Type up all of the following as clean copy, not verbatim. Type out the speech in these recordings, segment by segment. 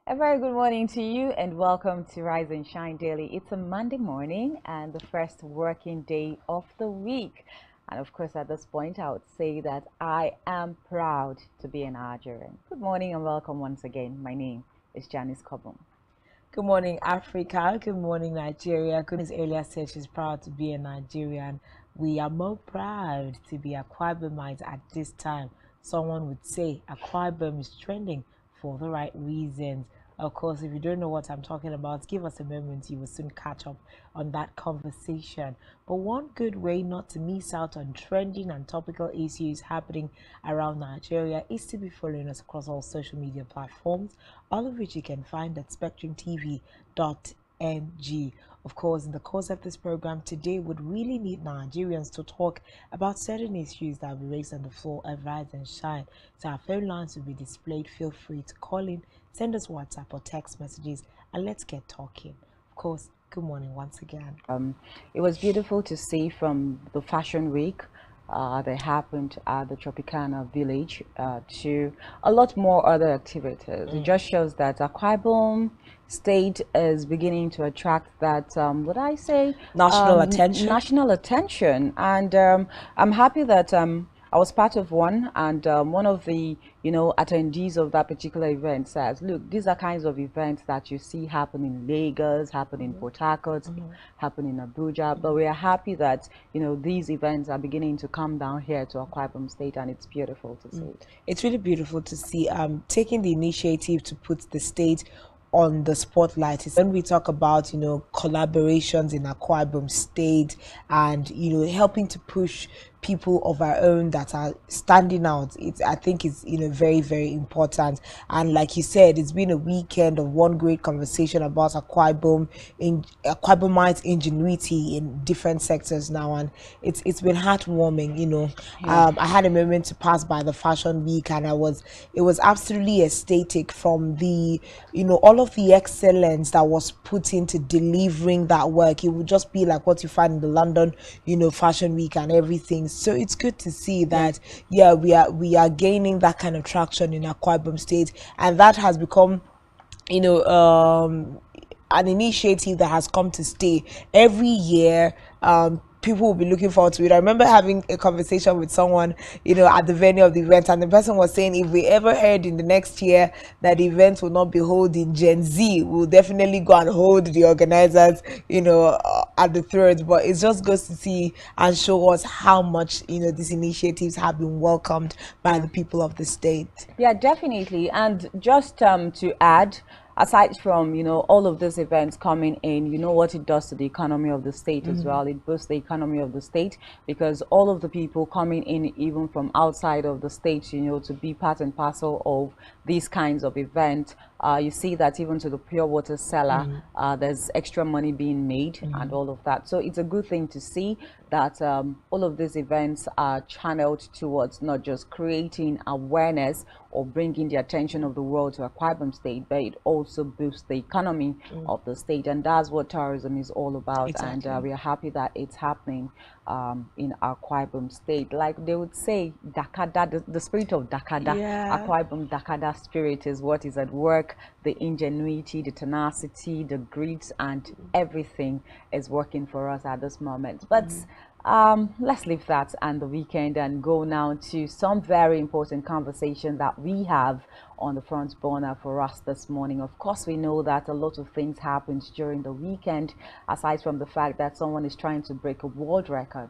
A very good morning to you and welcome to Rise and Shine Daily. It's a Monday morning and the first working day of the week. And of course, at this point, I would say that I am proud to be a Nigerian. Good morning and welcome once again. My name is Janice Kobum. Good morning, Africa. Good morning, Nigeria. Goodness earlier said she's proud to be a Nigerian. We are more proud to be Akwa Ibomites at this time. Someone would say Akwa Ibom is trending for the right reasons. Of course, if you don't know what I'm talking about, give us a moment. You will soon catch up on that conversation. But one good way not to miss out on trending and topical issues happening around Nigeria is to be following us across all social media platforms, all of which you can find at spectrumtv.ng. Of course, in the course of this program today, would really need Nigerians to talk about certain issues that will be raised on the floor of Rise and Shine. So our phone lines will be displayed. Feel free to call in, send us WhatsApp or text messages, and let's get talking. Of course, good morning once again. It was beautiful to see from the Fashion Week that happened at the Tropicana village to a lot more other activities. It just shows that Akwa Ibom State is beginning to attract that, would I say, National attention. national attention. And I'm happy that I was part of one, and one of the attendees of that particular event says, "Look, these are kinds of events that you see happen in Lagos, happen in Port Harcourt, happen in Abuja, but we are happy that these events are beginning to come down here to Akwa Ibom State, and it's beautiful to see it." It's really beautiful to see taking the initiative to put the state on the spotlight. It's when we talk about collaborations in Akwa Ibom State and helping to push people of our own that are standing out. I think it's very, very important. And like you said, it's been a weekend of one great conversation about Akwa Ibom in Akwa Ibomite ingenuity in different sectors now, and it's been heartwarming. Yeah. I had a moment to pass by the Fashion Week, and it was absolutely ecstatic from the all of the excellence that was put into delivering that work. It would just be like what you find in the London Fashion Week and everything. So it's good to see that we are gaining that kind of traction in Akwa Ibom State, and that has become you know an initiative that has come to stay. Every year people will be looking forward to it. I remember having a conversation with someone at the venue of the event, and the person was saying if we ever heard in the next year that the event will not be held in Gen Z, we'll definitely go and hold the organizers at the throat. But it just goes to see and show us how much these initiatives have been welcomed by the people of the state. Yeah, definitely. And just to add, aside from all of these events coming in, what it does to the economy of the state as well. It boosts the economy of the state because all of the people coming in, even from outside of the state, to be part and parcel of these kinds of events. You see that even to the pure water seller, there's extra money being made and all of that. So it's a good thing to see that all of these events are channeled towards not just creating awareness or bringing the attention of the world to Akwa Ibom State, but it also boosts the economy of the state, and that's what tourism is all about. Exactly. And we are happy that it's happening in Akwa Ibom State. Like they would say, Dakada, the spirit of Dakada, Yeah. Akwa Ibom Dakada spirit is what is at work. The ingenuity, the tenacity, the grit, and everything is working for us at this moment. But let's leave that and the weekend and go now to some very important conversation that we have on the front burner for us this morning. Of course, we know that a lot of things happened during the weekend, aside from the fact that someone is trying to break a world record.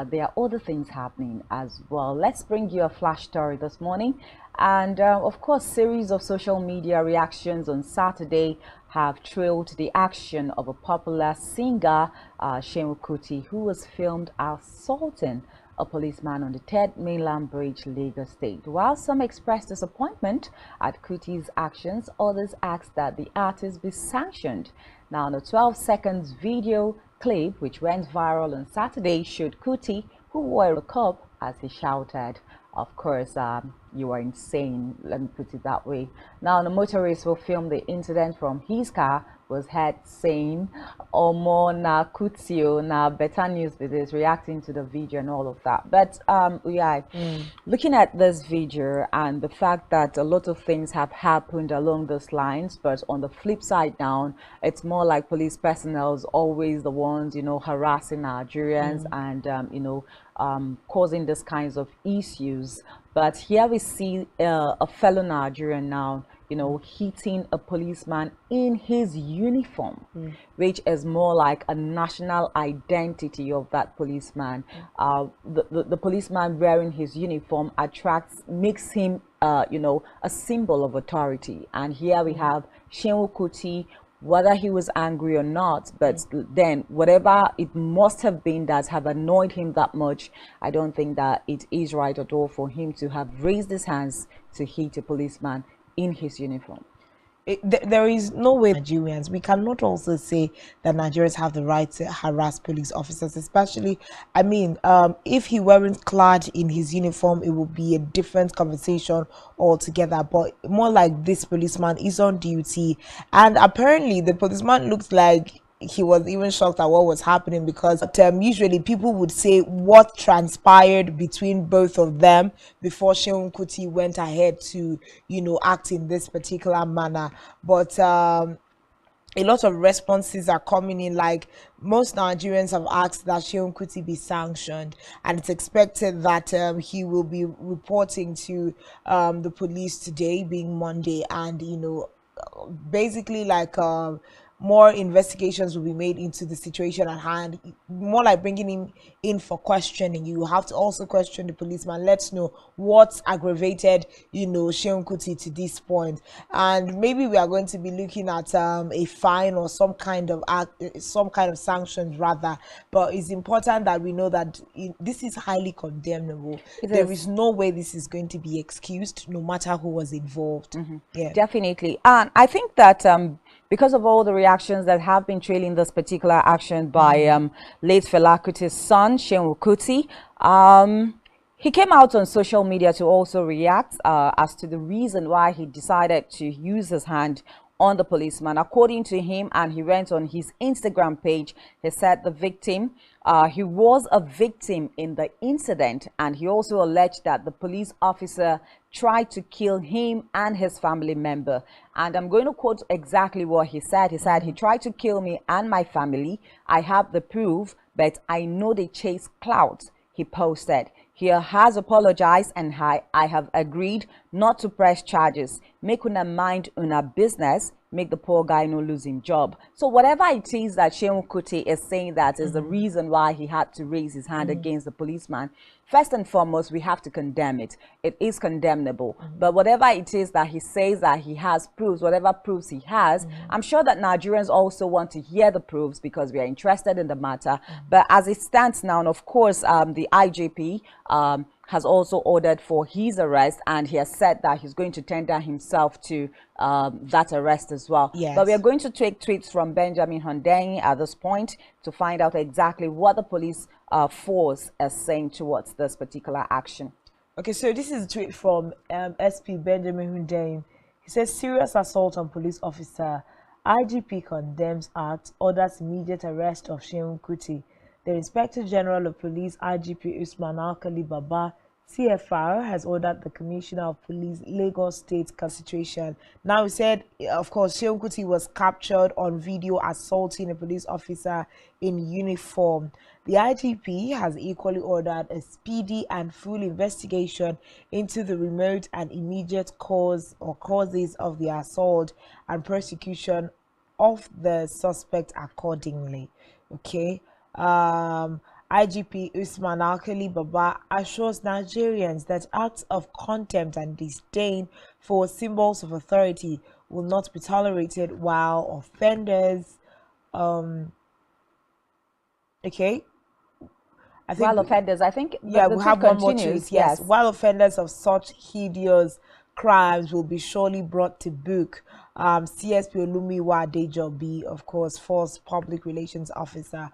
There are other things happening as well. Let's bring you a flash story this morning. And of course, series of social media reactions on Saturday have trailed the action of a popular singer, Shehu Kuti, who was filmed assaulting a policeman on the Third Mainland Bridge, Lagos State. While some expressed disappointment at Kuti's actions, others asked that the artist be sanctioned. Now, the 12 seconds video clip, which went viral on Saturday, showed Kuti, who wore a cup, as he shouted, "Of course, you are insane," let me put it that way. Now, the motorist who filmed the incident from his car was heard saying, Omo na kutio na better news it is, reacting to the video and all of that. But yeah, looking at this video and the fact that a lot of things have happened along those lines, but on the flip side now, it's more like police personnel is always the ones, you know, harassing Nigerians and causing these kinds of issues. But here we see a fellow Nigerian now, you know, hitting a policeman in his uniform, which is more like a national identity of that policeman. The policeman wearing his uniform makes him, you know, a symbol of authority. And here we have Shehu Kuti, whether he was angry or not, but then whatever it must have been that have annoyed him that much, I don't think that it is right at all for him to have raised his hands to hit a policeman in his uniform. There is no way Nigerians, we cannot also say that Nigerians have the right to harass police officers, especially, I mean, if he weren't clad in his uniform, it would be a different conversation altogether. But more like this policeman is on duty, and apparently the policeman looks like he was even shocked at what was happening, because usually people would say what transpired between both of them before Shehu Kuti went ahead to, you know, act in this particular manner. But a lot of responses are coming in, like most Nigerians have asked that Shehu Kuti be sanctioned, and it's expected that he will be reporting to the police today, being Monday, and you know, basically like more investigations will be made into the situation at hand, more like bringing him in for questioning. You have to also question the policeman. Let's know what's aggravated, you know, Shehu Kuti to this point, and maybe we are going to be looking at a fine or some kind of sanctions rather. But it's important that we know that this is highly condemnable. There is no way this is going to be excused, no matter who was involved. Yeah, definitely. And I think that because of all the reactions that have been trailing this particular action by late Fela Kuti's son, Shehu Kuti, he came out on social media to also react as to the reason why he decided to use his hand on the policeman. According to him, and he went on his Instagram page, he said the victim, he was a victim in the incident, and he also alleged that the police officer tried to kill him and his family member. And I'm going to quote exactly what he said. He said, "He tried to kill me and my family. I have the proof, but I know they chase clout," he posted. "He has apologized, and I have agreed not to press charges. Make una mind una business, make the poor guy no losing job." So whatever it is that Shehu Kuti is saying that is the reason why he had to raise his hand against the policeman, first and foremost, we have to condemn it. It is condemnable. But whatever it is that he says that he has proofs, whatever proofs he has, I'm sure that Nigerians also want to hear the proofs because we are interested in the matter. But as it stands now, and of course, the IGP has also ordered for his arrest, and he has said that he's going to tender himself to that arrest as well. Yes. But we are going to take tweets from Benjamin Hundengi at this point to find out exactly what the police force is saying towards this particular action. Okay, so this is a tweet from SP Benjamin Hundengi. He says, "Serious assault on police officer. IGP condemns act, orders immediate arrest of Shehu Kuti. The Inspector General of Police, IGP Usman Alkali Baba, CFR, has ordered the Commissioner of Police, Lagos State situation." Now, he said, of course, Shehu Kuti was captured on video assaulting a police officer in uniform. The IGP has equally ordered a speedy and full investigation into the remote and immediate cause or causes of the assault and prosecution of the suspect accordingly. Okay. IGP Usman Alkali Baba assures Nigerians that acts of contempt and disdain for symbols of authority will not be tolerated, while offenders okay, I think While offenders, I think yeah, we have one more tweet. Yes. While offenders of such hideous crimes will be surely brought to book. CSP Olumiwa Dejobi, of course, Force Public Relations Officer,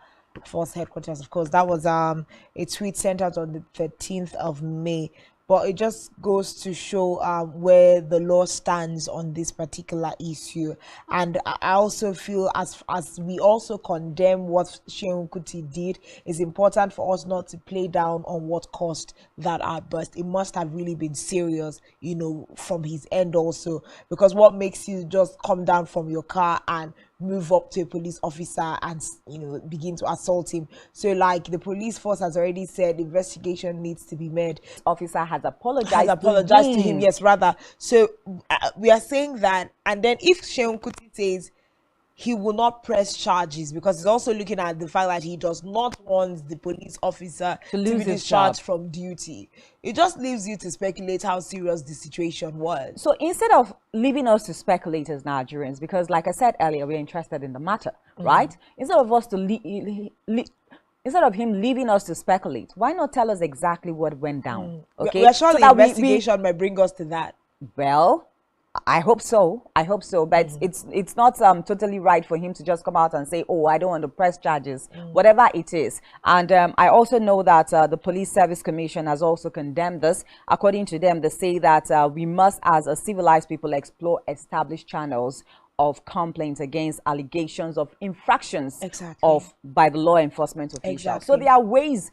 Force Headquarters, of course. That was a tweet sent out on the 13th of May. but it just goes to show where the law stands on this particular issue. And I also feel, as we also condemn what Shehu Kuti did, it's important for us not to play down on what caused that outburst. It must have really been serious, you know, from his end also, because what makes you just come down from your car and move up to a police officer and, you know, begin to assault him? So like the police force has already said, investigation needs to be made. Officer has apologized To him, yes, rather. So we are saying that, and then if Shehu Kuti says he will not press charges, because he's also looking at the fact that he does not want the police officer to be lose his discharged job from duty, it just leaves you to speculate how serious the situation was. So instead of leaving us to speculate as Nigerians, because like I said earlier, we're interested in the matter, right? Instead of us to instead of him leaving us to speculate, why not tell us exactly what went down? Okay, we are sure so the investigation might bring us to that. Well, I hope so. I hope so. But it's not totally right for him to just come out and say, "Oh, I don't want to press charges," whatever it is. And I also know that the Police Service Commission has also condemned this. According to them, they say that we must, as a civilized people, explore established channels of complaints against allegations of infractions by the law enforcement officials. So there are ways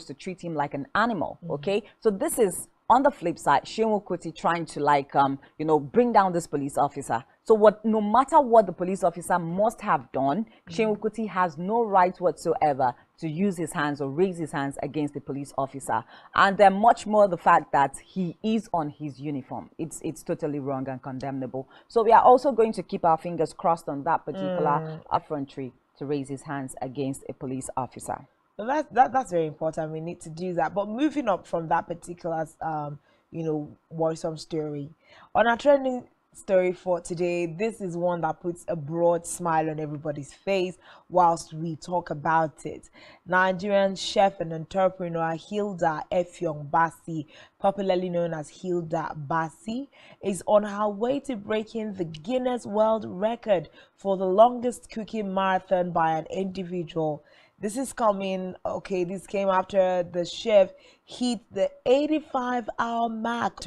to treat him like an animal. Okay, so this is, on the flip side, Shehu Kuti trying to, like, you know, bring down this police officer. So no matter what the police officer must have done, Shehu Kuti has no right whatsoever to use his hands or raise his hands against the police officer. And then much more the fact that he is on his uniform. It's totally wrong and condemnable. So we are also going to keep our fingers crossed on that particular effrontery to raise his hands against a police officer. Well, that's very important. We need to do that. But moving up from that particular, you know, worrisome story, on our trending story for today, this is one that puts a broad smile on everybody's face whilst we talk about it. Nigerian chef and entrepreneur Hilda Baci, popularly known as Hilda Baci, is on her way to breaking the Guinness World Record for the longest cooking marathon by an individual. This is coming, okay, this came after the chef hit the 85-hour mark.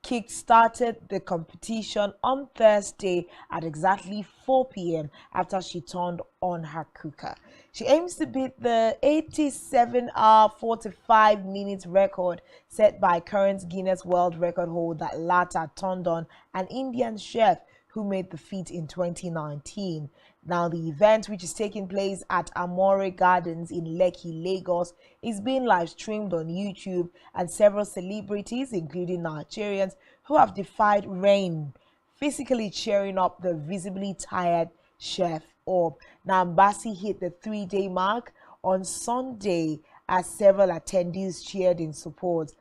Kick-started the competition on Thursday at exactly 4 p.m. after she turned on her cooker. She aims to beat the 87-hour 45-minute record set by current Guinness World Record holder latter turned on an Indian chef who made the feat in 2019. Now, the event, which is taking place at Amore Gardens in Lekki, Lagos, is being live streamed on YouTube, and several celebrities, including Nigerians, who have defied rain, physically cheering up the visibly tired chef up. Now, Baci hit the 3-day mark on Sunday as several attendees cheered in support.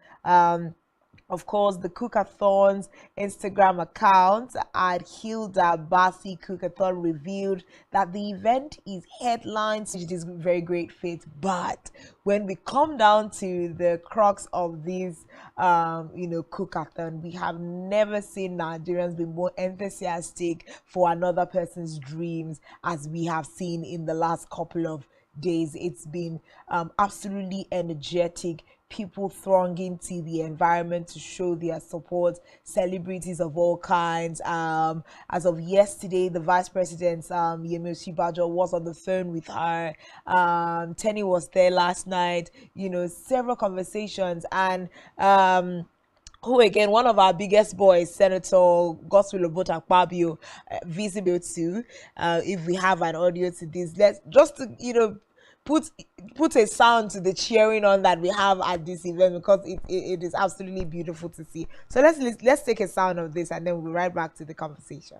Of course, the Cookathon's Instagram account at Hilda Baci Cookathon revealed that the event is headlined. It is very great fit, but when we come down to the crux of this, you know, Cookathon, we have never seen Nigerians be more enthusiastic for another person's dreams as we have seen in the last couple of days. It's been absolutely energetic. People thronging to the environment to show their support, celebrities of all kinds. As of yesterday, the Vice President, Yemi Osinbajo, was on the phone with her. Tenny was there last night, you know, several conversations. And who again, one of our biggest boys, Senator Godswill Akpabio, visible too. If we have an audio to this, let's just to, you know, put a sound to the cheering on that we have at this event, because it is absolutely beautiful to see. So let's take a sound of this and then we'll be right back to the conversation.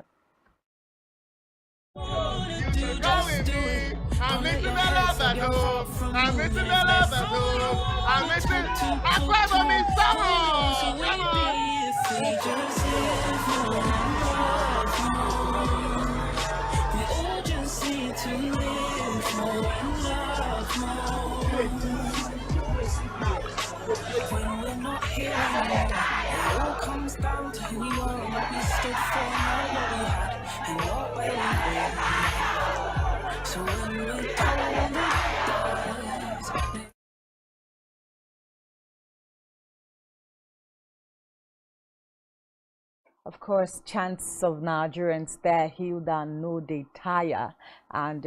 When we're not here anymore, it all comes down to who we are and what we stood for, not what we had and not where we were. So when we're told it does Of course, chants of Nigerians there, Hilda, no they tire. And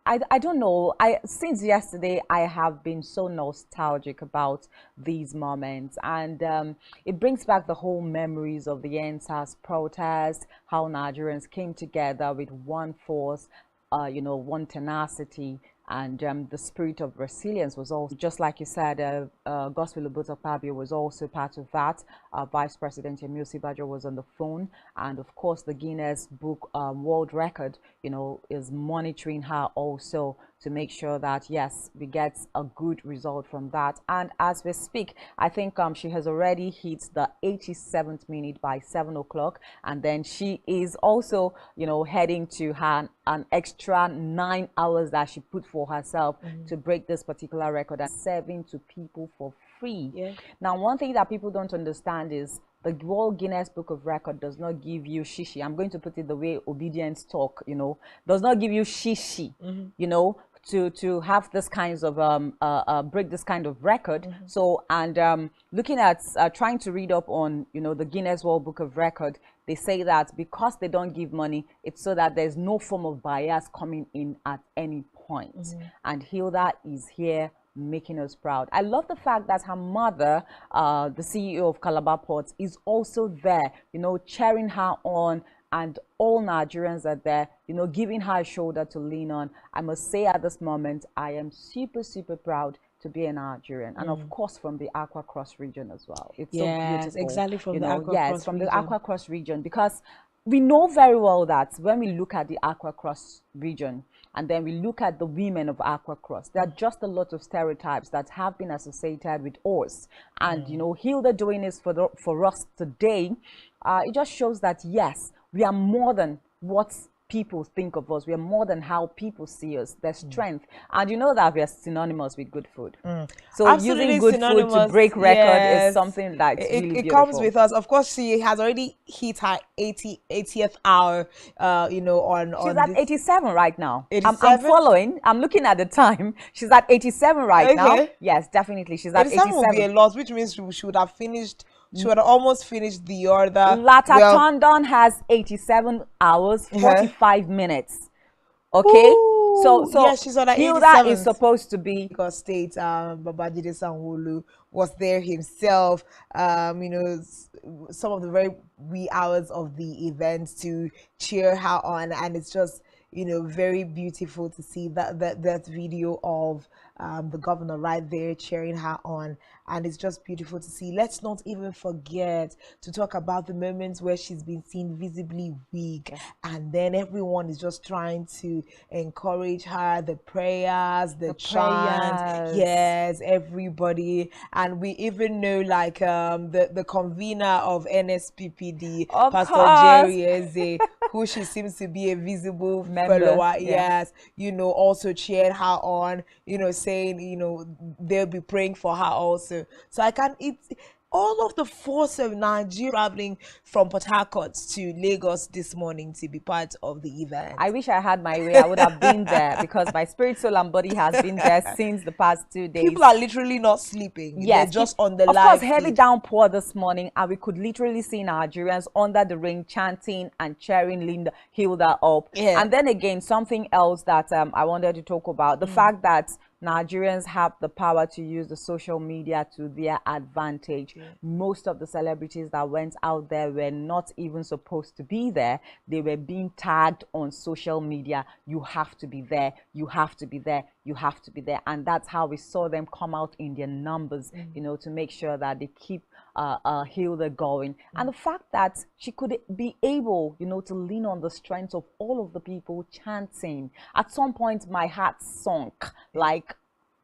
I don't know. Since yesterday I have been so nostalgic about these moments, and it brings back the whole memories of the NSAS protest, how Nigerians came together with one force, one tenacity, and the spirit of resilience was also, just like you said, Gospel Pabio was also part of that. Vice President Emil Sibajo was on the phone, and of course the Guinness Book World Record, is monitoring her also to make sure that yes, we get a good result from that. And as we speak, I think she has already hit the 87th minute by 7 o'clock, and then she is also heading to her an extra 9 hours that she put for herself to break this particular record and serving to people for free. Now, one thing that people don't understand is the World Guinness Book of Record does not give you shishi. I'm going to put it the way obedience talk, does not give you shishi, to have this kinds of break this kind of record. So, and looking at trying to read up on the Guinness World Book of Record, they say that because they don't give money, it's so that there's no form of bias coming in at any point. And Hilda is here making us proud. I love the fact that her mother, the CEO of Calabar Ports, is also there, cheering her on, and all Nigerians are there, giving her a shoulder to lean on. I must say at this moment, I am super, super proud to be a Nigerian, and of course from the Aqua Cross region as well. It's so beautiful. Exactly, from the Aqua Cross from region. the Aqua Cross region, because we know very well that when we look at the Aqua Cross region, and then we look at the women of Aqua Cross, there are just a lot of stereotypes that have been associated with us. And Hilda doing this for us today, it just shows that yes, we are more than what people think of us. We are more than how people see us. There's strength, and you know that we are synonymous with good food. So Absolutely using good food to break record is something that's really beautiful. It comes with us. Of course, she has already hit her 80th hour. She's at 87 right now. 87? I'm following. I'm looking at the time. She's at 87 right now. Yes, definitely. She's at 87. Would be a lot, which means she would have finished. She would have almost finished the order. Lata Tondon has 87 hours, 45 minutes. Okay? Ooh, so yeah, she's on Hilda is supposed to be because State Babajide Sanwo-Olu was there himself, some of the very wee hours of the event to cheer her on, and it's just very beautiful to see that video of the governor right there cheering her on, and it's just beautiful to see. Let's not even forget to talk about the moments where she's been seen visibly weak, and then everyone is just trying to encourage her, the prayers, the chant, yes, everybody. And we even know like the convener of NSPPD, Pastor Jerry Eze, who she seems to be a visible follower, yes, also cheered her on, saying, they'll be praying for her also. So all of the force of Nigeria traveling from Port Harcourt to Lagos this morning to be part of the event. I wish I had my way. I would have been there because my spirit, soul, and body has been there since the past 2 days. People are literally not sleeping. Yes, they're just on the live. Of course, heavy downpour this morning, and we could literally see Nigerians under the ring chanting and cheering Hilda up. Yeah. And then again, something else that I wanted to talk about, the fact that Nigerians have the power to use the social media to their advantage. Yeah. Most of the celebrities that went out there were not even supposed to be there. They were being tagged on social media. You have to be there. You have to be there. You have to be there. And that's how we saw them come out in their numbers, to make sure that they keep Hilda going. And the fact that she could be able, to lean on the strength of all of the people chanting. At some point, my heart sunk. Like,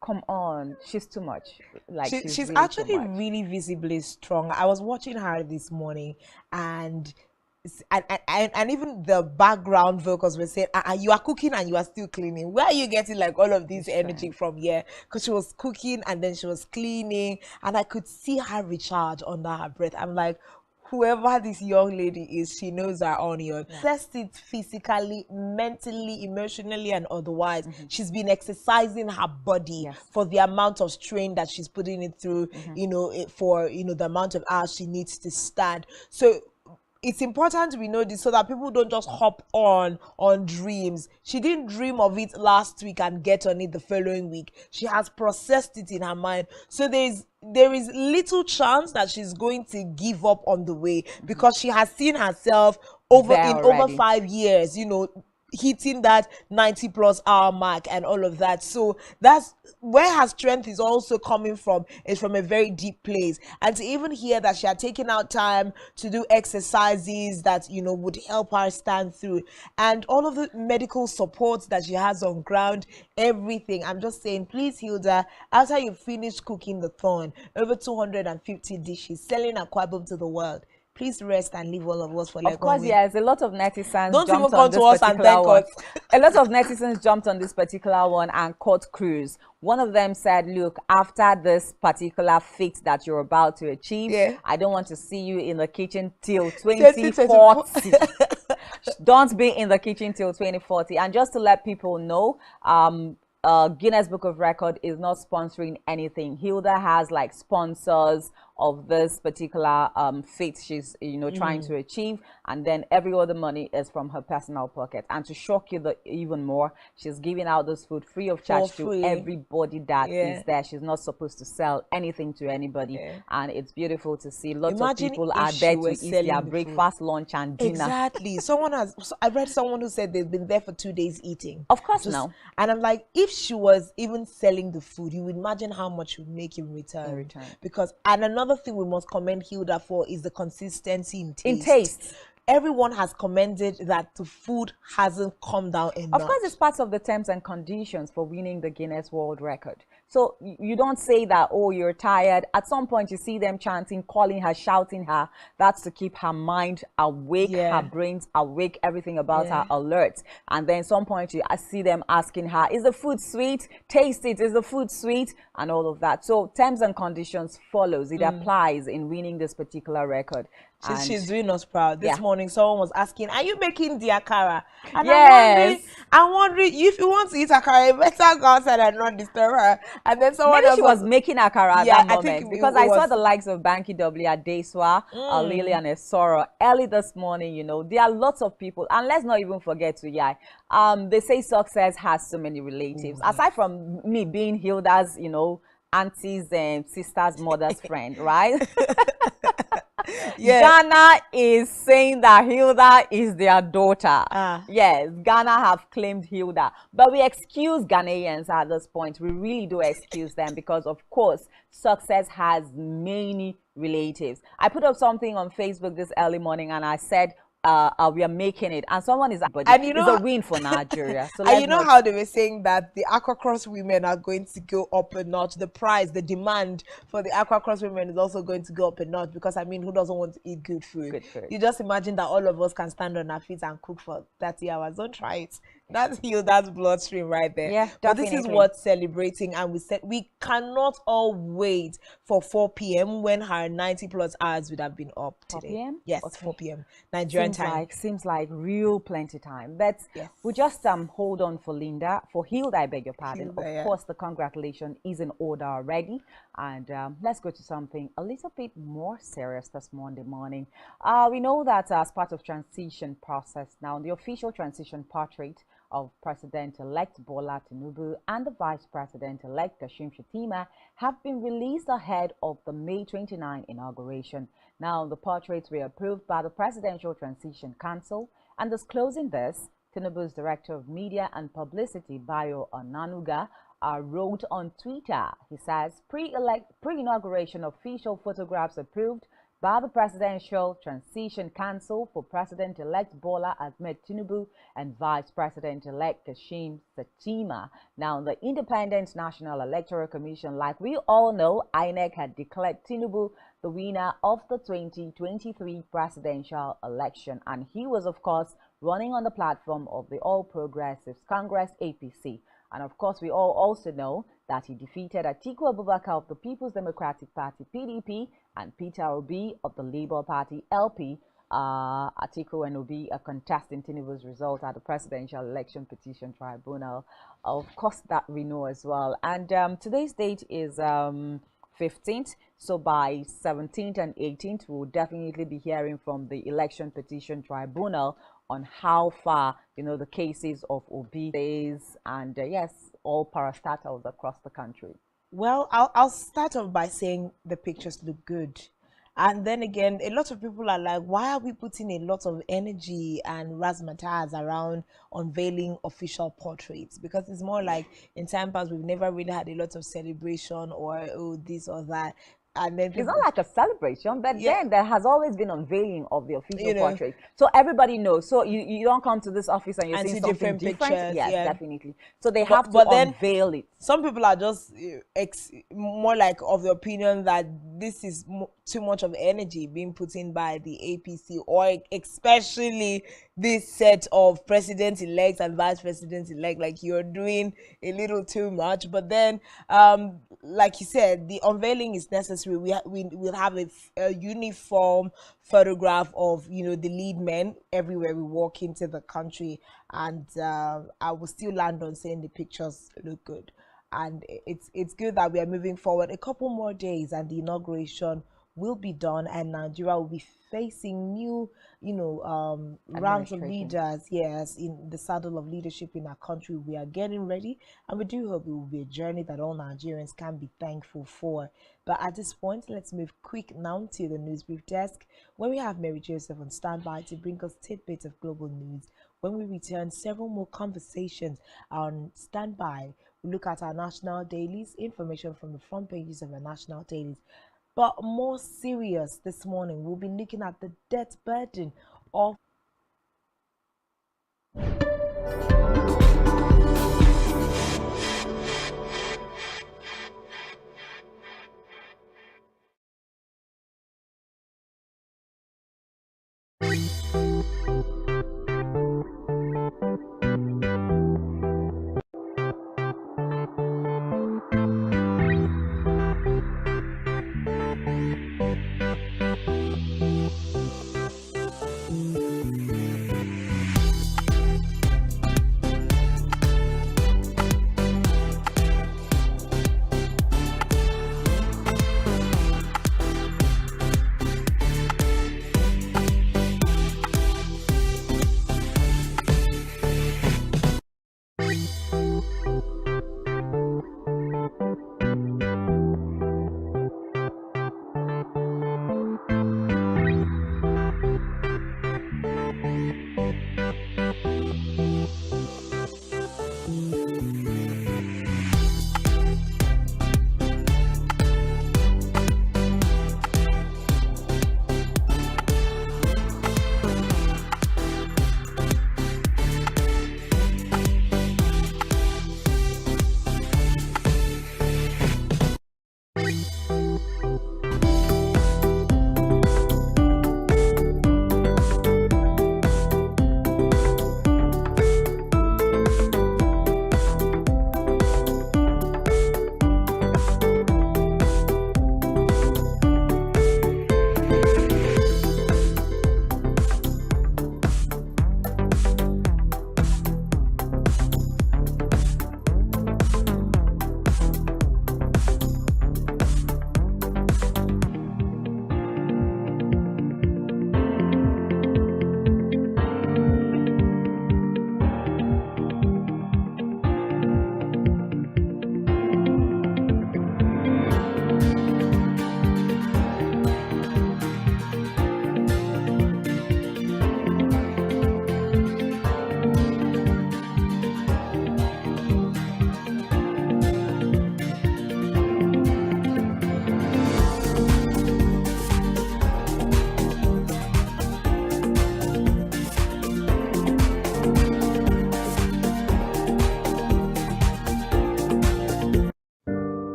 come on, she's too much. Like she's really actually really visibly strong. I was watching her this morning, and even the background vocals were saying, you are cooking and you are still cleaning. Where are you getting like all of this energy from? Yeah, because she was cooking and then she was cleaning, and I could see her recharge under her breath. I'm like, whoever this young lady is, she knows her onion. Test it physically, mentally, emotionally, and otherwise. She's been exercising her body for the amount of strain that she's putting it through, for the amount of hours she needs to stand. So it's important we know this so that people don't just hop on dreams. She didn't dream of it last week and get on it the following week. She has processed it in her mind. So there is little chance that she's going to give up on the way, because she has seen herself over 5 years, you know, hitting that 90+ hour mark and all of that. So that's where her strength is also coming from, is from a very deep place. And to even hear that she had taken out time to do exercises that, you know, would help her stand through, and all of the medical support that she has on ground, everything. I'm just saying, please, Hilda, after you finish cooking the thorn, over 250 dishes, selling aquabum to the world, please rest and leave all of us for like 1 week. Of course, yes. A lot of netizens Don't even jumped come on to this us and particular thank one. us. A lot of netizens jumped on this particular one and caught cruise. One of them said, look, after this particular feat that you're about to achieve, I don't want to see you in the kitchen till 2040. Don't be in the kitchen till 2040. And just to let people know, Guinness Book of Record is not sponsoring anything. Hilda has like sponsors of this particular feat she's, you know, trying to achieve, and then every other money is from her personal pocket. And to shock you even more, she's giving out this food free of charge to everybody that is there. She's not supposed to sell anything to anybody, and it's beautiful to see. Lots of people are there to eat their breakfast, lunch, and dinner. Exactly. I read someone who said they've been there for 2 days eating. Of course, now. And I'm like, if she was even selling the food, you would imagine how much you would make in return. Because, and another thing we must commend Hilda for is the consistency in taste. Everyone has commended that the food hasn't come down enough. Of course, it's part of the terms and conditions for winning the Guinness World Record. So you don't say that, oh, you're tired. At some point, you see them chanting, calling her, shouting her. That's to keep her mind awake, her brains awake, everything about her alert. And then some point, you see them asking her, is the food sweet? Taste it. Is the food sweet? And all of that. So terms and conditions follows. It applies in winning this particular record. She's doing us proud. This morning, someone was asking, are you making the akara? And I'm wondering, if you want to eat akara, you better go outside and not disturb her. And then someone else she was making akara at that moment, because I saw the likes of Banky W, Adeswa, Lily, and Esoro early this morning. You know, there are lots of people, and let's not even forget to they say success has so many relatives. Aside from me being Hilda's, you know, auntie's and sister's mother's friend, right? Ghana is saying that Hilda is their daughter. Yes, Ghana have claimed Hilda. But we excuse Ghanaians at this point. We really do excuse them, because, of course, success has many relatives. I put up something on Facebook this early morning, and I said, we are making it, and someone is, and you know, it's a win for Nigeria. So and you know how they were saying that the aquacross women are going to go up a notch. The price, the demand for the aquacross women is also going to go up a notch, because I mean, who doesn't want to eat good food? You just imagine that all of us can stand on our feet and cook for 30 hours. Don't try it. That's Hilda's bloodstream right there. Yeah, but this is what's celebrating, and we said we cannot all wait for 4 p.m. when her 90+ hours would have been up today. 4 p.m. Yes, 4 p.m. Nigerian time. Seems like real plenty time. But we just hold on for Hilda, I beg your pardon. Of course, the congratulations is in order already, and let's go to something a little bit more serious this Monday morning. We know that as part of transition process now, the official transition portrait of President-elect Bola Tinubu and the Vice President-elect Kashim Shettima have been released ahead of the May 29 inauguration. Now, the portraits were approved by the Presidential Transition Council, and disclosing this, Tinubu's Director of Media and Publicity, Bayo Onanuga, wrote on Twitter. He says, pre-inauguration official photographs approved by the Presidential Transition Council for President-elect Bola Ahmed Tinubu and Vice President-elect Kashim Shettima. Now, the Independent National Electoral Commission, like we all know, INEC had declared Tinubu the winner of the 2023 presidential election, and he was, of course, running on the platform of the All Progressives Congress, APC. And of course, we all also know that he defeated Atiku Abubakar of the People's Democratic Party, PDP, and Peter Obi of the Labour Party, LP. Atiku and Obi are contesting Tinubu's result at the Presidential Election Petition Tribunal. Of course, that we know as well. And today's date is 15th. So by 17th and 18th, we'll definitely be hearing from the Election Petition Tribunal on how far, the cases of obese and yes, all parastatals across the country. Well, I'll start off by saying the pictures look good. And then again, a lot of people are like, why are we putting a lot of energy and razzmatazz around unveiling official portraits? Because it's more like in time past, we've never really had a lot of celebration or, oh, this or that. And then it's not like a celebration, but then there has always been unveiling of the official portrait. So everybody knows. So you don't come to this office and you're seeing something different. Pictures, yes, definitely. So they have to unveil it. Some people are just more like of the opinion that this is too much of energy being put in by the APC, or especially this set of president-elects and vice president-elect. Like, you're doing a little too much. But then, like you said, the unveiling is necessary. We'll have a uniform photograph of the lead men everywhere we walk into the country, and I will still land on saying the pictures look good, and it's good that we are moving forward. A couple more days and the inauguration will be done, and Nigeria will be facing new rounds of leaders, yes, in the saddle of leadership in our country. We are getting ready, and we do hope it will be a journey that all Nigerians can be thankful for. But at this point, let's move quick now to the news brief desk, where we have Mary Joseph on standby to bring us tidbits of global news. When we return, several more conversations are on standby. We look at our national dailies, information from the front pages of our national dailies. But more serious this morning, we'll be looking at the debt burden of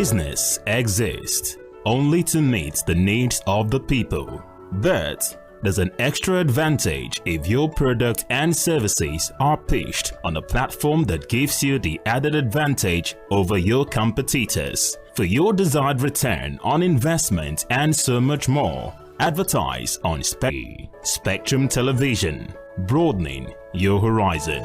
Business exists only to meet the needs of the people. But there's an extra advantage if your product and services are pitched on a platform that gives you the added advantage over your competitors. For your desired return on investment and so much more, advertise on Spectrum Television, broadening your horizon.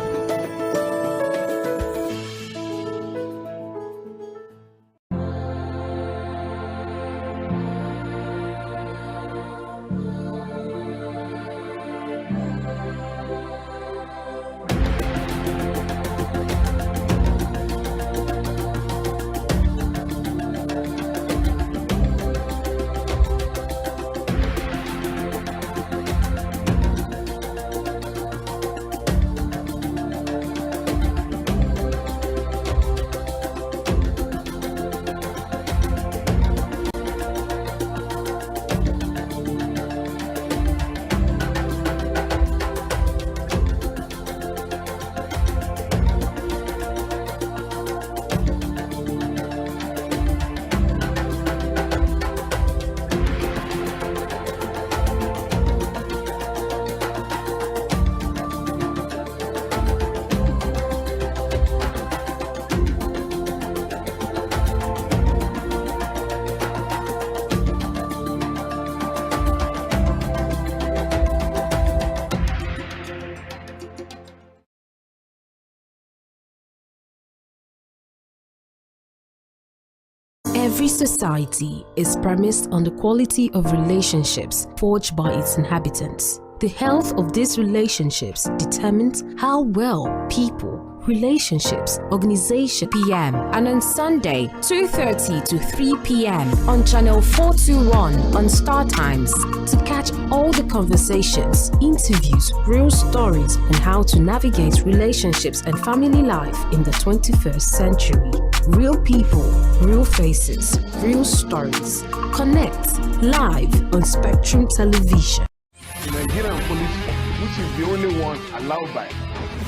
Every society is premised on the quality of relationships forged by its inhabitants. The health of these relationships determines how well people, relationships, organization p.m. and on Sunday 2:30 to 3 p.m. on channel 421 on Star Times to catch all the conversations, interviews, real stories on how to navigate relationships and family life in the 21st century. Real people, real faces, real stories. Connect live on Spectrum Television. The Nigerian police, which is the only one allowed by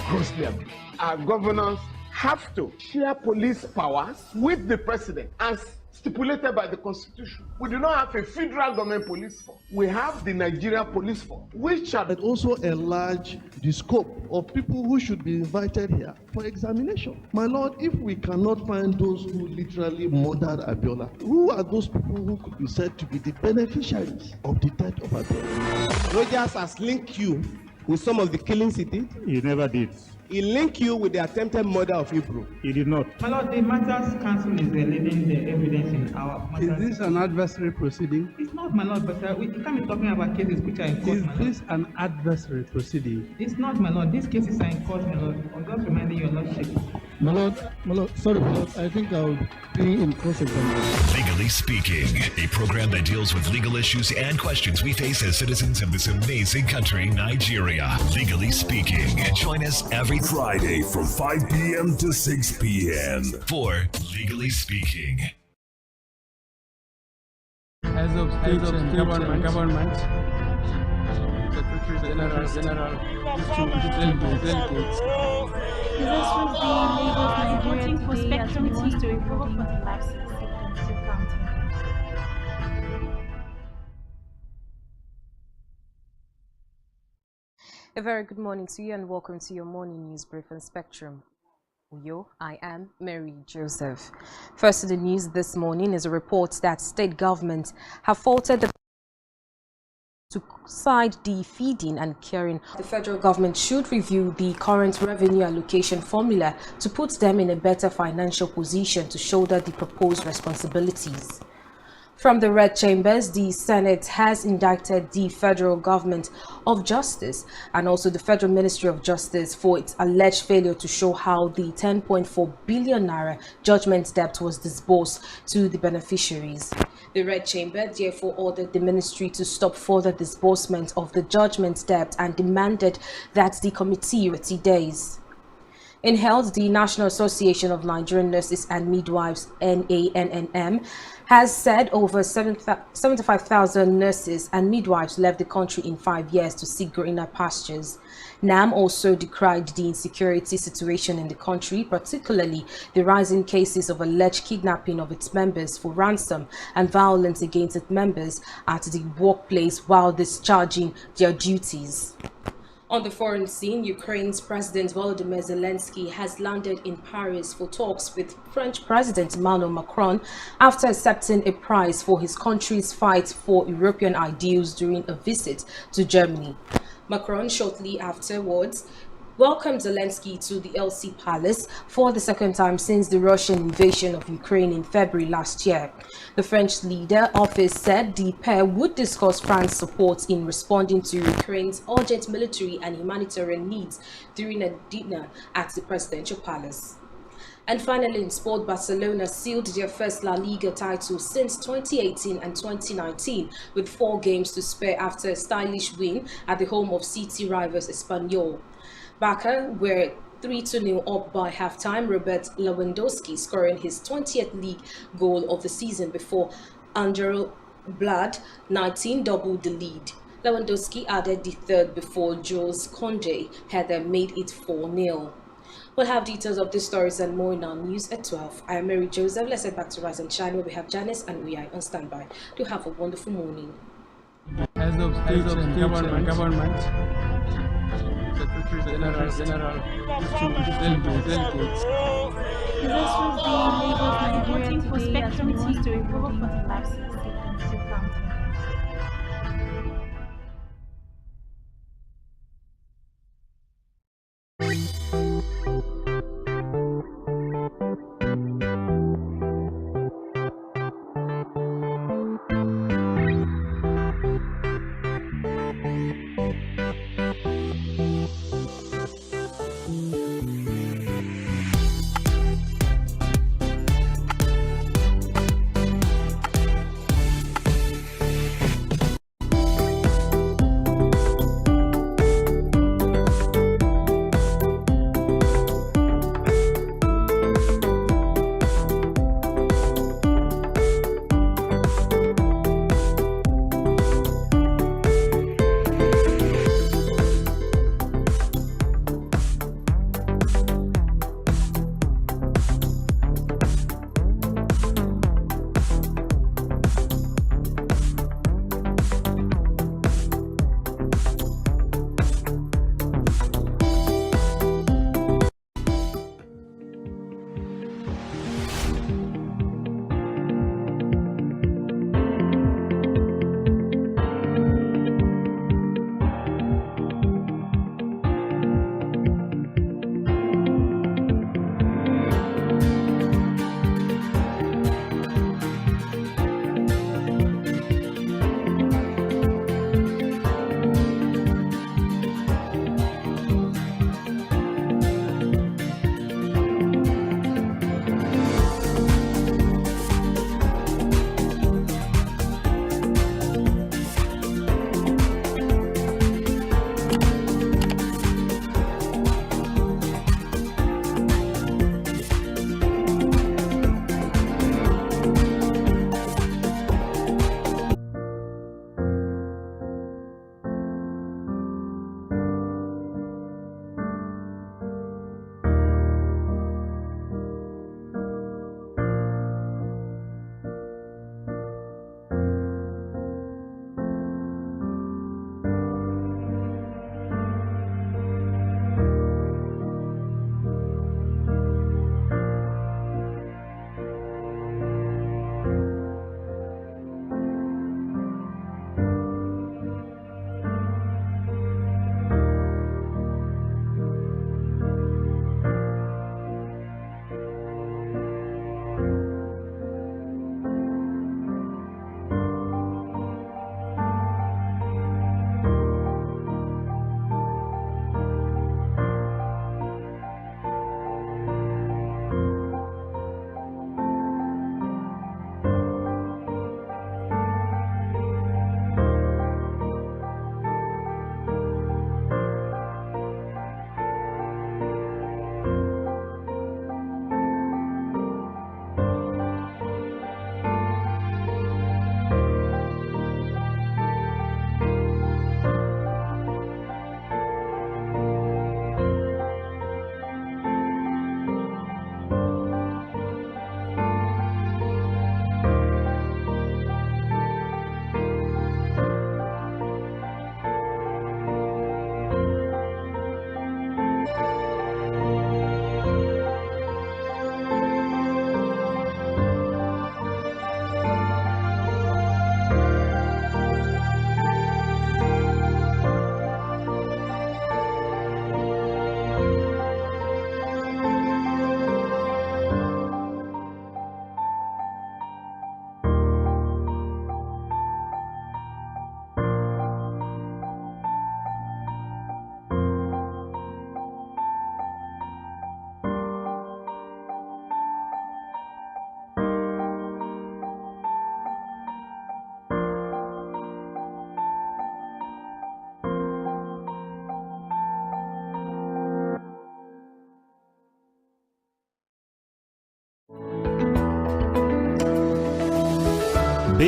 grossly abuse. Our governors have to share police powers with the president as stipulated by the Constitution. We do not have a federal government police force. We have the Nigerian police force, which are... It also enlarge the scope of people who should be invited here for examination. My Lord, if we cannot find those who literally murdered Abiola, who are those people who could be said to be the beneficiaries of the death of Abiola? Rogers has linked you with some of the killings he did. He never did. He linked you with the attempted murder of Hebrew. He did not. My Lord, the Matters Council is leading the evidence in our matters. Is this an adversary proceeding? It's not, my Lord, but we can't be talking about cases which are in court. Is this an adversary proceeding? It's not, my Lord. These cases are in court, my Lord. I'm just reminding you, Your Lordship. My Lord, sorry, my Lord, I think I'll be in cross-examination. Legally Speaking, a program that deals with legal issues and questions we face as citizens of this amazing country, Nigeria. Legally Speaking. Join us every Friday from 5 p.m. to 6 p.m. for Legally Speaking. As of state and government, Secretary General, delegates. Voting for Spectrum TV to approval for the license to county. A very good morning to you and welcome to your morning news brief on Spectrum. I am Mary Joseph. First to the news this morning is a report that state governments have faltered to side the feeding and caring. The federal government should review the current revenue allocation formula to put them in a better financial position to shoulder the proposed responsibilities. From the Red Chambers, the Senate has indicted the Federal Government of Justice and also the Federal Ministry of Justice for its alleged failure to show how the 10.4 billion naira judgment debt was disbursed to the beneficiaries. The Red Chamber therefore ordered the ministry to stop further disbursement of the judgment debt and demanded that the committee 30 days. In health, the National Association of Nigerian Nurses and Midwives, NANNM, has said over 75,000 nurses and midwives left the country in 5 years to seek greener pastures. NAM also decried the insecurity situation in the country, particularly the rising cases of alleged kidnapping of its members for ransom and violence against its members at the workplace while discharging their duties. On the foreign scene, Ukraine's President Volodymyr Zelensky has landed in Paris for talks with French President Emmanuel Macron after accepting a prize for his country's fight for European ideals during a visit to Germany. Macron shortly afterwards welcomed Zelensky to the Elysee Palace for the second time since the Russian invasion of Ukraine in February last year. The French leader office said the pair would discuss France's support in responding to Ukraine's urgent military and humanitarian needs during a dinner at the presidential palace. And finally, in sport, Barcelona sealed their first La Liga title since 2018 and 2019 with 4 games to spare after a stylish win at the home of City rivals Espanyol. Baci were 3-0 up by halftime, Robert Lewandowski scoring his 20th league goal of the season before Angel Blad 19 doubled the lead. Lewandowski added the third before Jules Koundé header made it 4-0. We'll have details of these stories and more in our news at 12. I am Mary Joseph. Let's head back to Rise and Shine where we have Janice and Uyai on standby. Do have a wonderful morning. As of state and government, Secretary General delegates. This was the Lagos Nigerian for Spectrum TV to recover 45 seats to planting.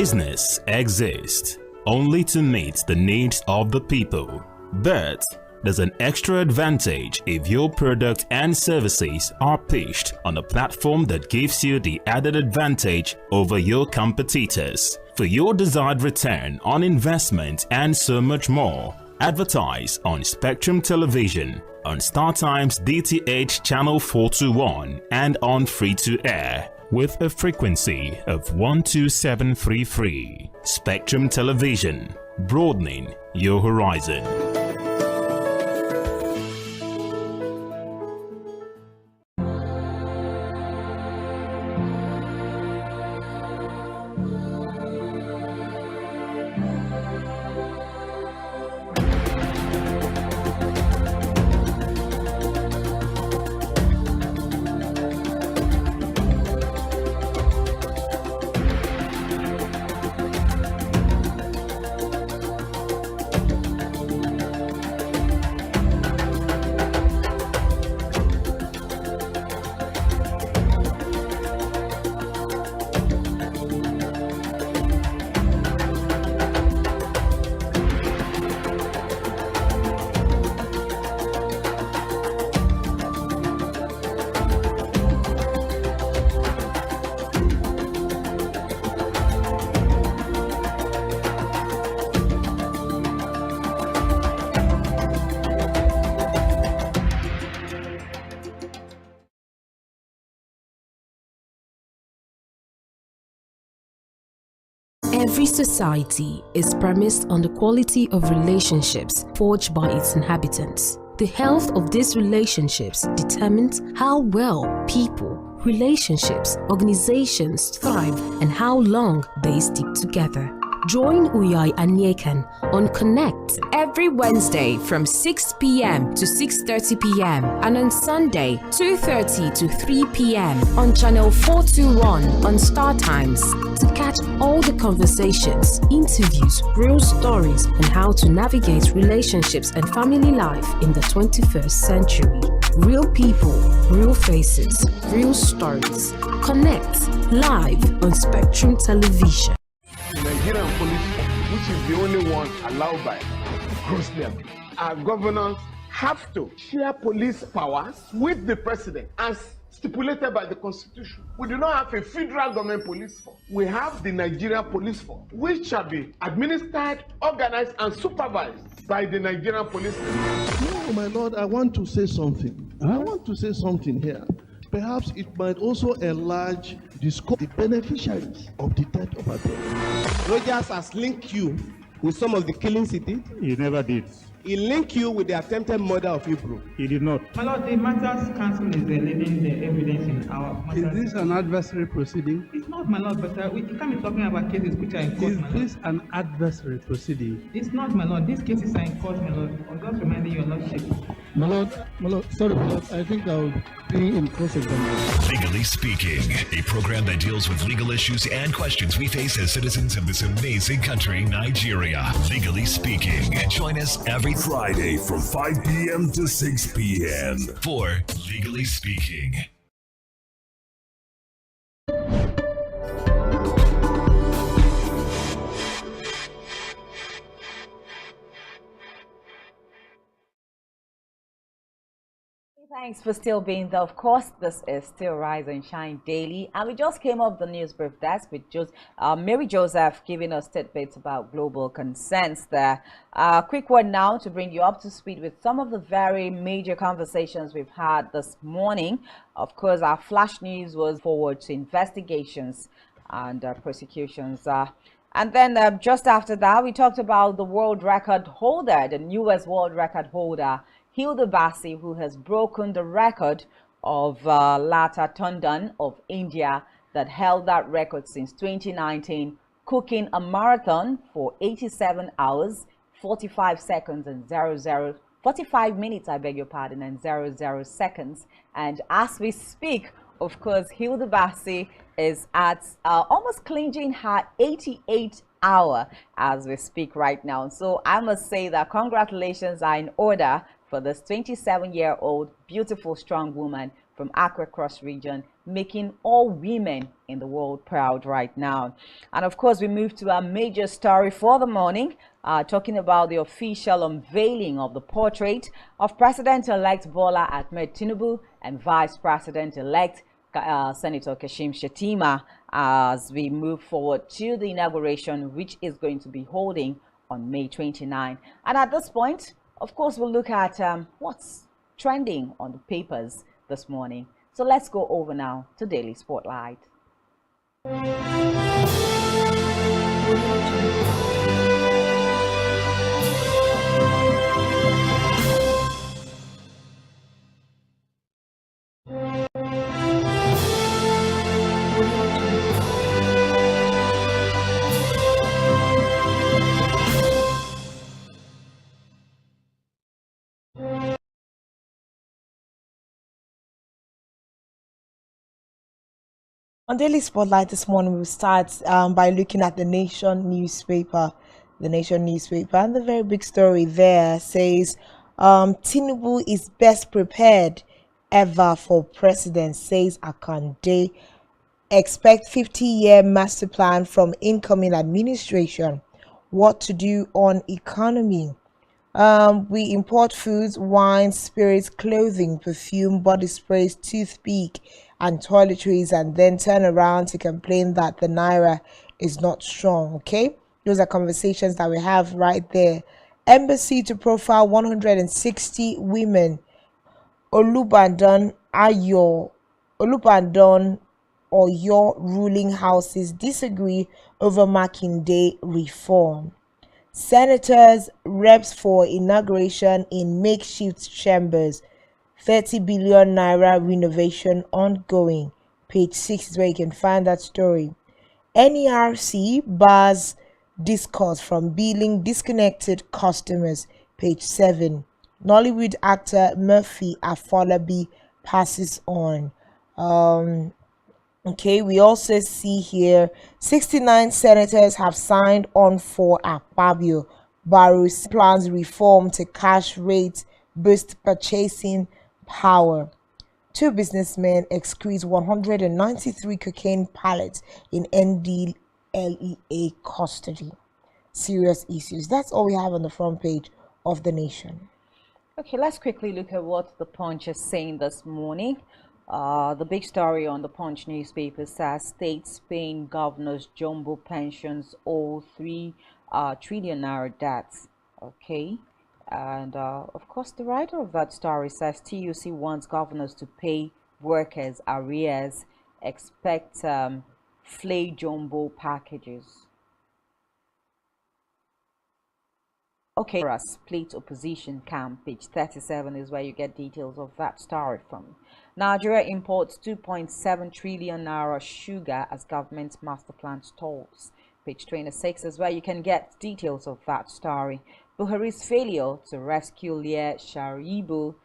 Business exists only to meet the needs of the people. But there's an extra advantage if your product and services are pitched on a platform that gives you the added advantage over your competitors. For your desired return on investment and so much more, advertise on Spectrum Television, on StarTime's DTH Channel 421 and on free-to-air with a frequency of 12733. Spectrum Television, broadening your horizon. Every society is premised on the quality of relationships forged by its inhabitants. The health of these relationships determines how well people, relationships, organizations thrive and how long they stick together. Join Uyai and Yekan on Connect every Wednesday from 6 p.m. to 6:30 p.m. and on Sunday 2:30 to 3 p.m. on channel 421 on Star Times to catch all the conversations, interviews, real stories and how to navigate relationships and family life in the 21st century. Real people, real faces, real stories. Connect live on Spectrum Television. The Nigerian police, which is the only one allowed by grossly abused. Our governors have to share police powers with the president as stipulated by the constitution. We do not have a federal government police force. We have the Nigerian police force, which shall be administered, organized, and supervised by the Nigerian police force. No, my lord, I want to say something. I want to say something here. Perhaps it might also enlarge the scope, the beneficiaries of the death of Abiola. Rogers has linked you with some of the killings he did. He never did. He linked you with the attempted murder of Hebrew. He did not. My lord, the matters council is leading the evidence in our matters. Is this an adversary proceeding? It's not, my lord, but we can't be talking about cases which are in court, Is my lord. this an adversary proceeding? It's not, my lord. These cases are in court, my lord. I'm just reminding your lordship. My lord, sorry, my lord, I think I'll be in cross-examination. Legally Speaking, a program that deals with legal issues and questions we face as citizens of this amazing country, Nigeria. Legally Speaking. Join us every Friday from 5 p.m. to 6 p.m. for Legally Speaking. Thanks for still being there. Of course, this is still Rise and Shine Daily, and we just came off the news brief desk with just Mary Joseph giving us tidbits about global concerns there. Quick one now to bring you up to speed with some of the very major conversations we've had this morning. Of course, our flash news was forward to investigations and prosecutions. And then just after that, we talked about the world record holder, the newest world record holder, Hilda Baci, who has broken the record of Lata Tondon of India that held that record since 2019, cooking a marathon for 87 hours, 45 seconds and 45 minutes, I beg your pardon, and 00 seconds. And as we speak, of course, Hilda Baci is at almost clinching her 88th hour as we speak right now. So I must say that congratulations are in order for this 27-year-old beautiful strong woman from Accra Cross region making all women in the world proud right now. And of course, we move to our major story for the morning, talking about the official unveiling of the portrait of President-elect Bola Ahmed Tinubu and Vice President-elect Senator Kashim Shettima, as we move forward to the inauguration, which is going to be holding on May 29. And at this point, of course, we'll look at what's trending on the papers this morning. So let's go over now to Daily Spotlight. On Daily Spotlight this morning, we'll start by looking at the Nation newspaper. The Nation newspaper, and the very big story there says Tinubu is best prepared ever for president, says Akande. Expect 50-year master plan from incoming administration. What to do on economy. We import foods, wine, spirits, clothing, perfume, body sprays, toothpick, and toiletries, and then turn around to complain that the naira is not strong. Okay, those are conversations that we have right there. Embassy to profile 160 women. Olubandan or your ruling houses disagree over Makinde reform. Senators, reps for inauguration in makeshift chambers. 30 billion naira renovation ongoing. Page 6 is where you can find that story. NERC bars discourse from billing disconnected customers. Page 7. Nollywood actor Murphy Afolabi passes on. Okay, we also see here 69 senators have signed on for Akpabio. Barrow's plans reform to cash rates boost purchasing power. 2 businessmen excrete 193 cocaine pallets in NDLEA custody. Serious issues. That's all we have on the front page of the Nation. Okay, let's quickly look at what the Punch is saying this morning. The big story on the Punch newspaper says states paying governors jumbo pensions owe 3 trillion naira debts. Okay, and of course the writer of that story says TUC wants governors to pay workers arrears, expect flay jumbo packages. Okay, split opposition camp. Page 37 is where you get details of that story from. Nigeria imports 2.7 trillion naira sugar as government master plan stalls. Page 26 is where you can get details of that story. Buhari's failure to rescue Leah Sharibu,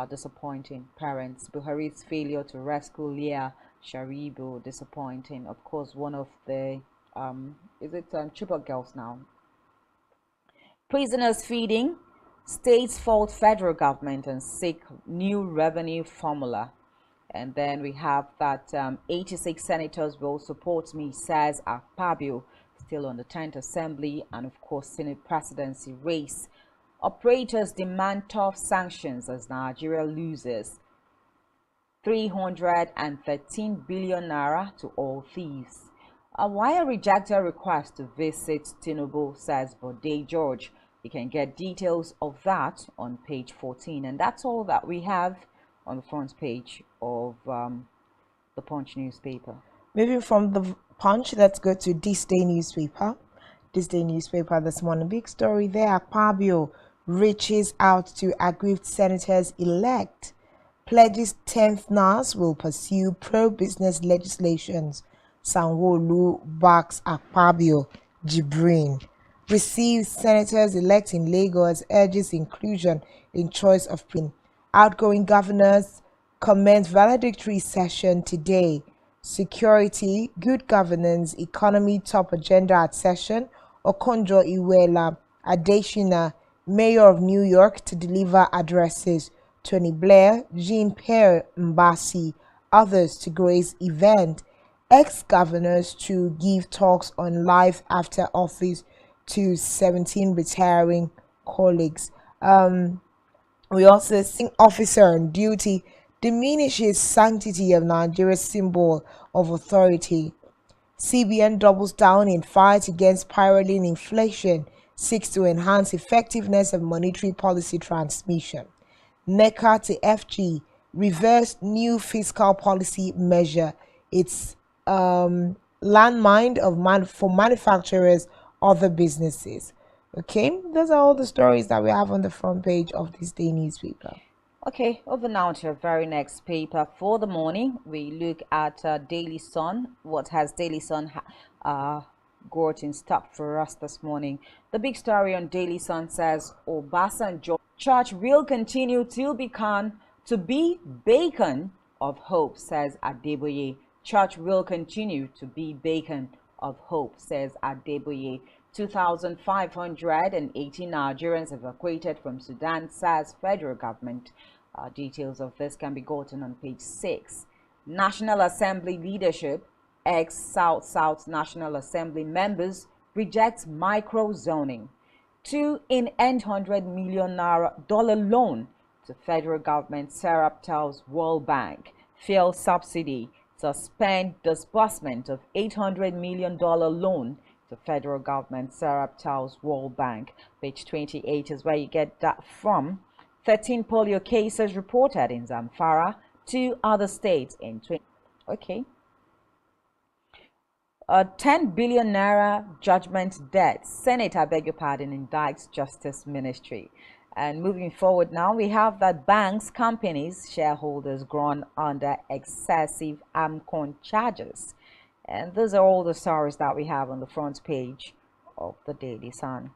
disappointing. Parents, Buhari's failure to rescue Leah Sharibu, disappointing. Of course, one of the Chibok girls now. Prisoners feeding, states fault federal government and seek new revenue formula. And then we have that 86 senators will support me, says Akpabio, still on the 10th Assembly, and of course Senate presidency race. Operators demand tough sanctions as Nigeria loses 313 billion naira to all thieves. Wire rejected request to visit Tinubu, says Bode George. You can get details of that on page 14. And that's all that we have on the front page of the Punch newspaper. Moving from the Punch, let's go to This Day newspaper. This Day newspaper this morning. Big story there. Akpabio reaches out to aggrieved senators elect. Pledges 10th NAS will pursue pro-business legislations. Sanwo-Olu backs Akpabio. Jibrin receives senators elect in Lagos, urges inclusion in choice of pin. Outgoing governors commence valedictory session today. Security, good governance, economy top agenda at session. Okonjo Iweala, Adeshina, Mayor of New York to deliver addresses. Tony Blair, Jean-Pierre Baci others to grace event. Ex-governors to give talks on life after office to 17 retiring colleagues. We also see officer on duty diminishes sanctity of Nigeria's symbol of authority. CBN doubles down in fight against spiraling inflation, seeks to enhance effectiveness of monetary policy transmission. NECA to FG reversed new fiscal policy measure. It's landmine of for manufacturers, other businesses. Okay, those are all the stories that we have on the front page of this day newspaper. Okay, over now to our very next paper for the morning. We look at Daily Sun. What has Daily Sun got in stock for us this morning? The big story on Daily Sun says Obasanjo church will continue to be beacon of hope, says Adeboye. Church will continue to be beacon of hope, says Adeboye. 2,580 Nigerians evacuated from Sudan, says federal government. Details of this can be gotten on page 6. National Assembly leadership, ex-South National Assembly members reject micro-zoning. 2 in $800 million loan to federal government, Serap tells World Bank. Fuel subsidy, suspend disbursement of $800 million loan to federal government, Serap tells World Bank. Page 28 is where you get that from. 13 polio cases reported in Zamfara, 2 other states in 20. Okay. 10 billion naira judgment debt. Senate, I beg your pardon, indicts Justice Ministry. And moving forward now, we have that banks, companies, shareholders grown under excessive AMCON charges. And those are all the stories that we have on the front page of the Daily Sun.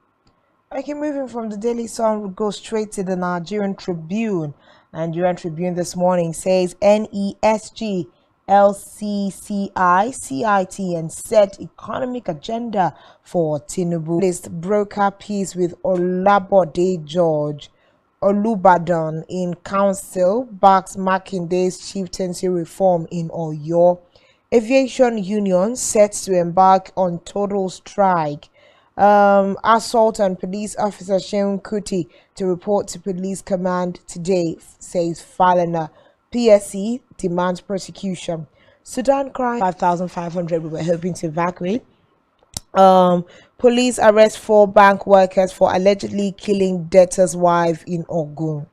Okay, moving from the Daily Sun, we'll go straight to the Nigerian Tribune. Nigerian Tribune this morning says NESG, LCCI, CIT, and set economic agenda for Tinubu. List broker peace with Olabode George. Olubadan in council backs Makinde's chieftaincy reform in Oyo. Aviation union set to embark on total strike. Assault on police officer Sheun Kuti to report to police command today, says Falana. PSC demands prosecution. Sudan crime 5,500 we were hoping to evacuate. Police arrest 4 bank workers for allegedly killing debtor's wife in Ogun.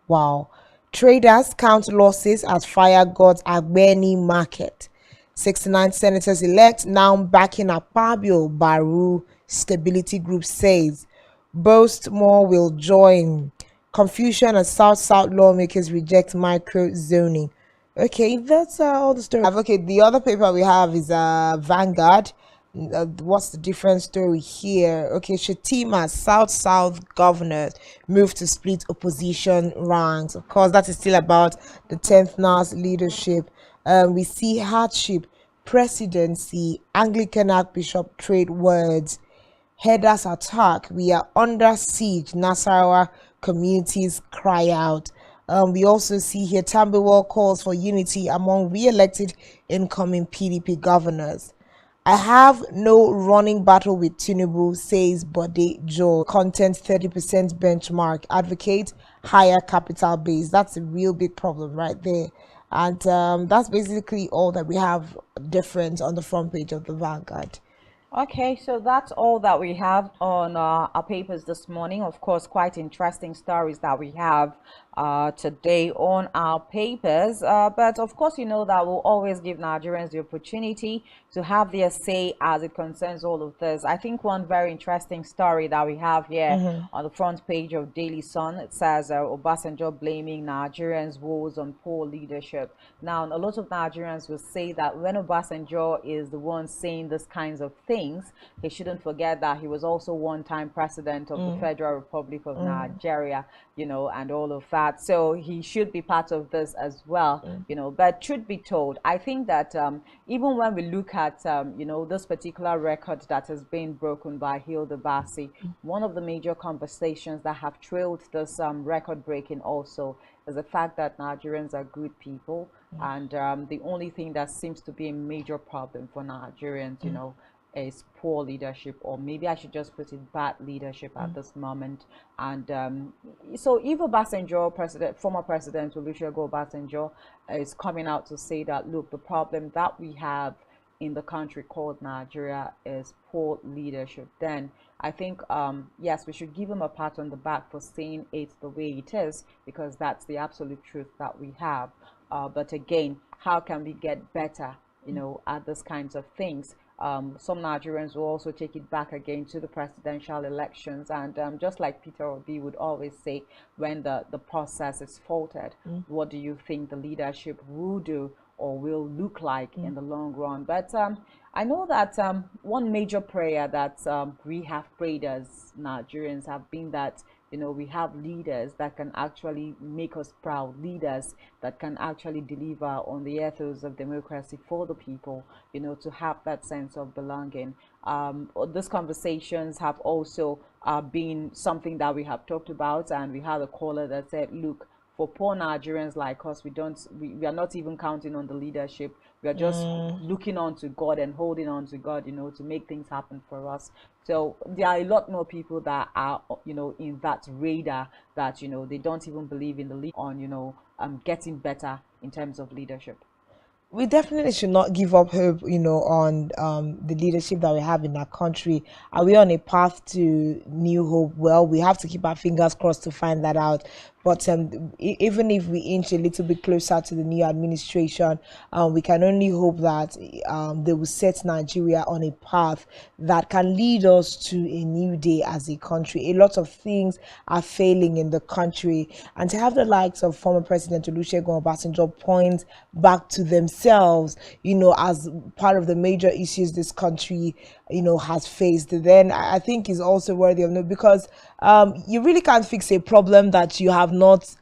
Wow. Traders count losses as fire gods Agbeni market. 69 senators elect now backing Akpabio, Baru Stability Group says. Boast more will join. Confusion as South lawmakers reject micro zoning. Okay, that's all the story. Okay, the other paper we have is Vanguard. What's the different story here? Okay, Shetima, South governors move to split opposition ranks. Of course, that is still about the 10th NAS leadership. We see hardship, presidency, Anglican Archbishop trade words, headers attack, we are under siege, Nasarawa communities cry out. We also see here Tambuwal calls for unity among re-elected incoming PDP governors. I have no running battle with Tinubu, says Bode Joe. Content 30% benchmark. Advocate higher capital base. That's a real big problem right there. And that's basically all that we have different on the front page of the Vanguard. Okay, so that's all that we have on our papers this morning. Of course, quite interesting stories that we have today on our papers. But of course, you know that we'll always give Nigerians the opportunity to have their say as it concerns all of this. I think one very interesting story that we have here on the front page of Daily Sun, it says Obasanjo blaming Nigerians' woes on poor leadership. Now, a lot of Nigerians will say that when Obasanjo is the one saying this kinds of things, he shouldn't forget that he was also one-time president of the Federal Republic of Nigeria, you know, and all of that. So he should be part of this as well, you know. But truth be told, I think that even when we look at, you know, this particular record that has been broken by Hilda Baci, one of the major conversations that have trailed this record breaking also is the fact that Nigerians are good people. And the only thing that seems to be a major problem for Nigerians, is poor leadership, or maybe I should just put it bad leadership at this moment. And so if Obasanjo, former President Olusegun Obasanjo, is coming out to say that, look, the problem that we have in the country called Nigeria is poor leadership, then I think, yes, we should give him a pat on the back for saying it the way it is, because that's the absolute truth that we have. But again, how can we get better, at these kinds of things? Some Nigerians will also take it back again to the presidential elections. And just like Peter Obi would always say, when the process is faltered, what do you think the leadership will do or will look like in the long run? But I know that one major prayer that we have prayed as Nigerians have been that, we have leaders that can actually make us proud, leaders that can actually deliver on the ethos of democracy for the people, to have that sense of belonging. These conversations have also been something that we have talked about, and we had a caller that said, look, for poor Nigerians like us, we are not even counting on the leadership. We are just looking on to God and holding on to God, to make things happen for us. So there are a lot more people that are, in that radar that, they don't even believe in the lead on, getting better in terms of leadership. We definitely should not give up hope, on the leadership that we have in our country. Are we on a path to new hope? Well, we have to keep our fingers crossed to find that out. But even if we inch a little bit closer to the new administration, we can only hope that they will set Nigeria on a path that can lead us to a new day as a country. A lot of things are failing in the country, and to have the likes of former President Olusegun Obasanjo point back to themselves, as part of the major issues this country, has faced, then I think is also worthy of note, because you really can't fix a problem that you have not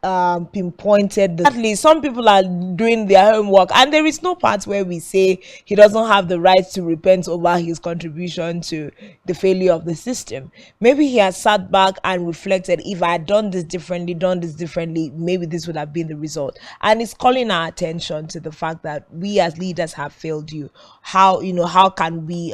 pinpointed. At least some people are doing their homework, and there is no part where we say he doesn't have the right to repent over his contribution to the failure of the system. Maybe he has sat back and reflected, if I had done this differently, maybe this would have been the result. And it's calling our attention to the fact that we as leaders have failed you. How can we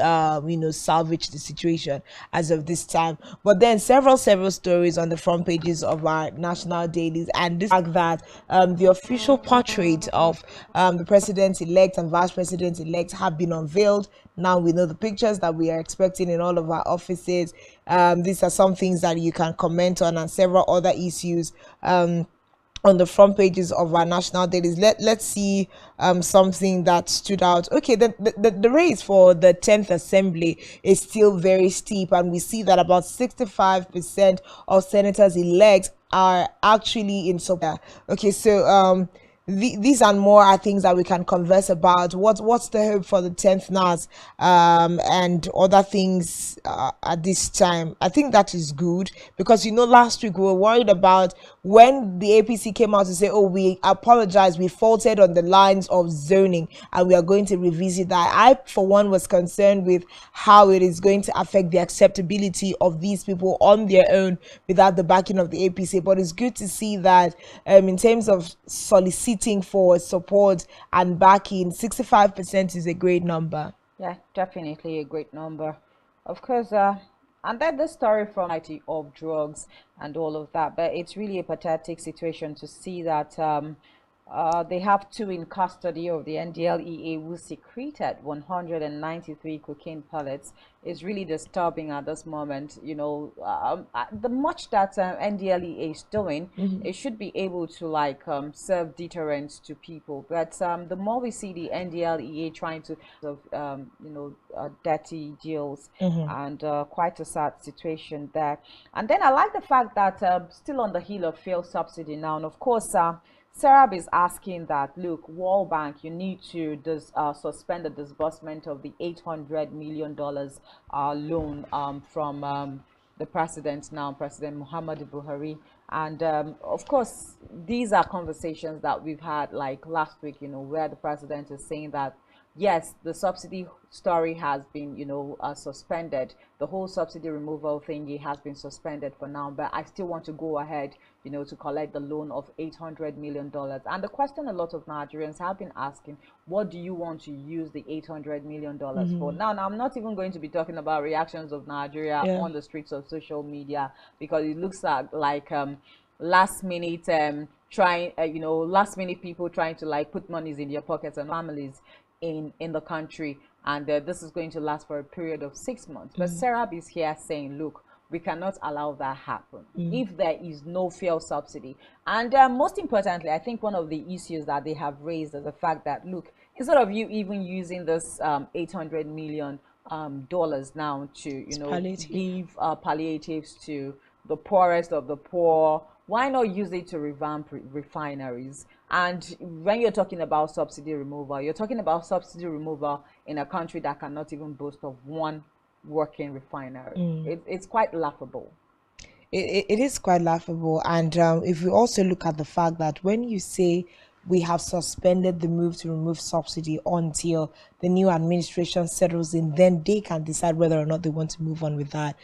salvage the situation as of this time? But then several stories on the front pages of our national dailies, and this fact that the official portrait of the president-elect and vice president-elect have been unveiled. Now we know the pictures that we are expecting in all of our offices. These are some things that you can comment on, and several other issues on the front pages of our national dailies. Let's see something that stood out. Okay, the race for the 10th assembly is still very steep, and we see that about 65% of senators elect are actually in support. Okay, so these and more are things that we can converse about. What's the hope for the 10th NAS and other things at this time? I think that is good, because last week we were worried about when the APC came out to say, oh, we apologize, we faulted on the lines of zoning and we are going to revisit that. I for one was concerned with how it is going to affect the acceptability of these people on their own without the backing of the APC. But it's good to see that in terms of soliciting for support and backing, 65% is a great number. Yeah, definitely a great number. Of course, and then the story from of drugs and all of that, but it's really a pathetic situation to see that they have two in custody of the NDLEA who secreted 193 cocaine pellets. Is really disturbing at this moment. The much that NDLEA is doing, it should be able to serve deterrence to people. But the more we see the NDLEA trying to, dirty deals, and quite a sad situation there. And then I like the fact that still on the heel of failed subsidy now, and of course, Serap is asking that, look, World Bank, you need to suspend the disbursement of the $800 million loan from the president now, President Muhammadu Buhari. And of course, these are conversations that we've had like last week, where the president is saying that yes, the subsidy story has been, suspended. The whole subsidy removal thingy has been suspended for now, but I still want to go ahead, to collect the loan of $800 million. And the question a lot of Nigerians have been asking, what do you want to use the $800 million for? Now, I'm not even going to be talking about reactions of Nigeria on the streets of social media, because it looks like last minute last minute people trying to like put monies in their pockets and families in the country, and this is going to last for a period of 6 months. But Serap is here saying, look, we cannot allow that happen if there is no fuel subsidy. And most importantly, I think one of the issues that they have raised is the fact that, look, instead of you even using this $800 million dollars now to give palliatives to the poorest of the poor, why not use it to revamp refineries? And when you're talking about subsidy removal, you're talking about subsidy removal in a country that cannot even boast of one working refinery. It's quite laughable. It is quite laughable. And if we also look at the fact that when you say we have suspended the move to remove subsidy until the new administration settles in, then they can decide whether or not they want to move on with that.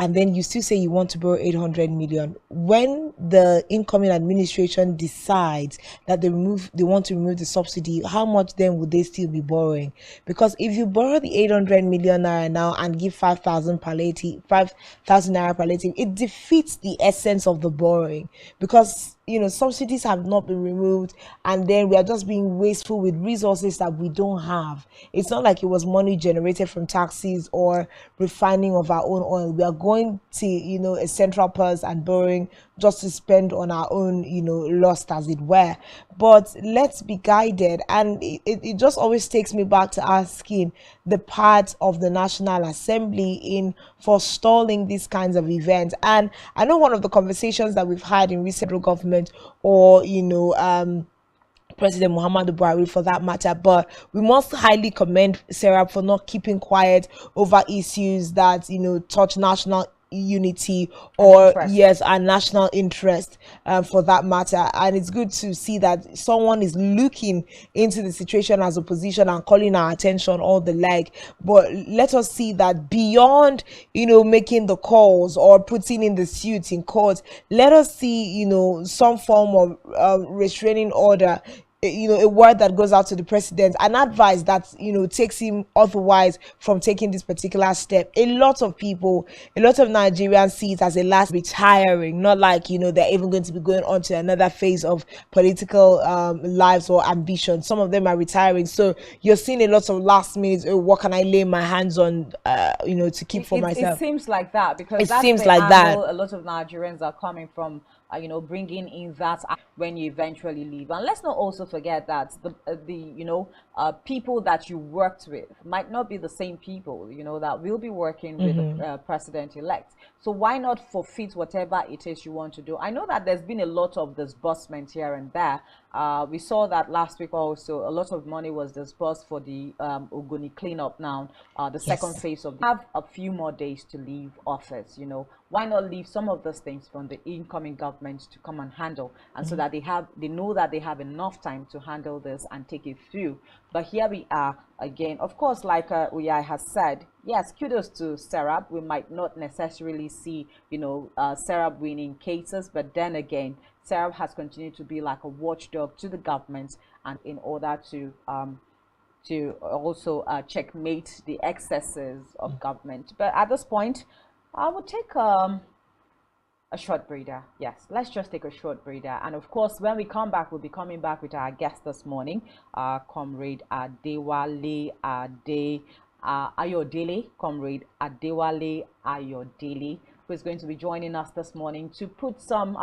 And then you still say you want to borrow 800 million. When the incoming administration decides that they want to remove the subsidy, how much then would they still be borrowing? Because if you borrow the 800 million naira now and give 5,000 naira palliative, it defeats the essence of the borrowing, because subsidies have not been removed, and then we are just being wasteful with resources that we don't have. It's not like it was money generated from taxes or refining of our own oil. We are going to a central purse and borrowing just to spend on our own lust, as it were. But let's be guided. And it just always takes me back to asking the part of the National Assembly in forestalling these kinds of events. And I know one of the conversations that we've had in recent government, or President Muhammadu Buhari for that matter, but we must highly commend Sarah for not keeping quiet over issues that touch national unity or and national interest for that matter. And it's good to see that someone is looking into the situation as opposition and calling our attention, all the like. But let us see that beyond making the calls or putting in the suit in court, let us see some form of restraining order, a word that goes out to the president, an advice that takes him otherwise from taking this particular step. A lot of Nigerians see it as a last retiring, not like they're even going to be going on to another phase of political lives or ambition. Some of them are retiring, so you're seeing a lot of last minute, what can I lay my hands on to keep for myself. It seems like that, because it seems like that a lot of Nigerians are coming from, bringing in that when you eventually leave. And let's not also forget that the people that you worked with might not be the same people that will be working with the president-elect. So why not forfeit whatever it is you want to do? I know that there's been a lot of disbursement here and there. We saw that last week also. A lot of money was disbursed for the Ogoni cleanup now, the second phase of have a few more days to leave office. Why not leave some of those things from the incoming government to come and handle, and so that they know that they have enough time to handle this and take it through. But here we are again. Of course, like Uyai has said, yes, kudos to Serap. We might not necessarily see Serap winning cases, but then again, Serap has continued to be like a watchdog to the government, and in order to also checkmate the excesses of government. But at this point, I would take a short breather. Yes, let's just take a short breather. And of course, when we come back, we'll be coming back with our guest this morning, Comrade Adewale Ayodele, Comrade Adewale Ayodele, who is going to be joining us this morning to put some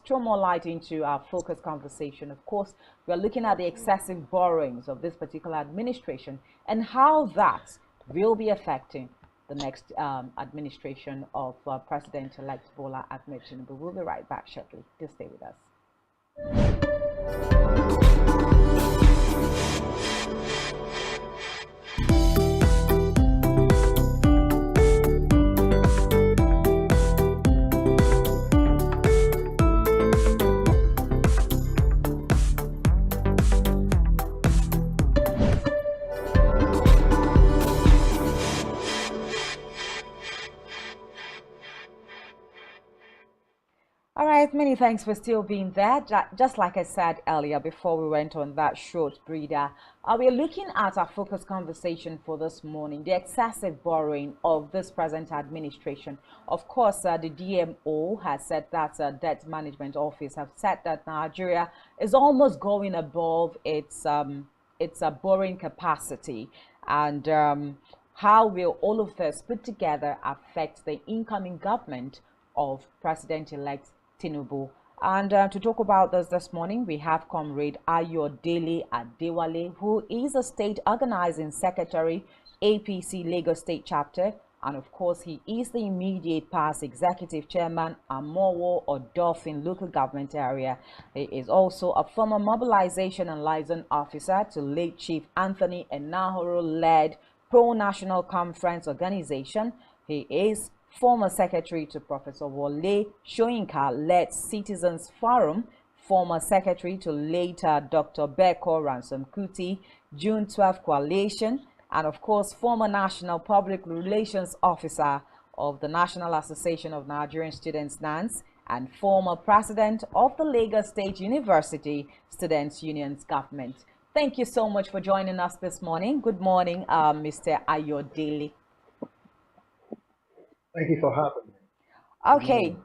throw more light into our focus conversation. Of course, we are looking at the excessive borrowings of this particular administration and how that will be affecting the next administration of President-elect Bola Ahmed Tinubu. We'll be right back shortly. Just stay with us. All right, many thanks for still being there. Just like I said earlier before we went on that short breather, we're looking at our focus conversation for this morning, the excessive borrowing of this present administration. Of course, the DMO has said that Debt Management Office have said that Nigeria is almost going above its borrowing capacity. And how will all of this put together affect the incoming government of President-elect Tinubu? And to talk about this morning, we have Comrade Ayodele Adewale, who is a state organizing secretary, APC Lagos State Chapter, and of course, he is the immediate past executive chairman, Amowo or Dolphin local government area. He is also a former mobilization and liaison officer to late Chief Anthony Enahoro-led pro-national conference organization. He is former secretary to Professor Wole Soyinka-led Citizens Forum, former secretary to later Dr. Beko Ransom Kuti, June 12 Coalition, and of course, former National Public Relations Officer of the National Association of Nigerian Students, NANS, and former president of the Lagos State University Students' Union's government. Thank you so much for joining us this morning. Good morning, Mr. Ayodele. Thank you for having me. Okay.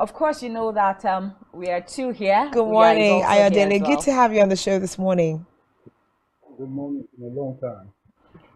Of course, you know that we are two here. Good morning, Ayodele. Good to have you on the show this morning. Good morning. It's been a long time.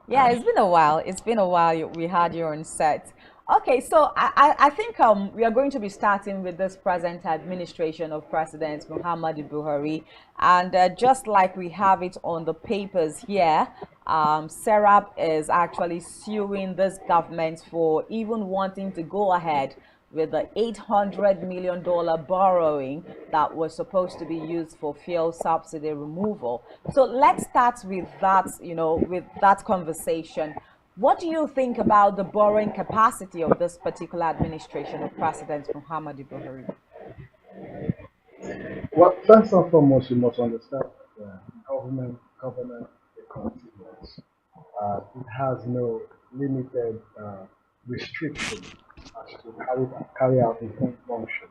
Yeah, it's been a while. It's been a while we had you on set. Okay, so I think we are going to be starting with this present administration of President Muhammadu Buhari. And just like we have it on the papers here, Serap is actually suing this government for even wanting to go ahead with the $800 million borrowing that was supposed to be used for fuel subsidy removal. So let's start with that, with that conversation. What do you think about the borrowing capacity of this particular administration of President Muhammadu Buhari? Well, first and foremost, you must understand that government is continuous. It has no limited restriction as to how it can carry out its own function.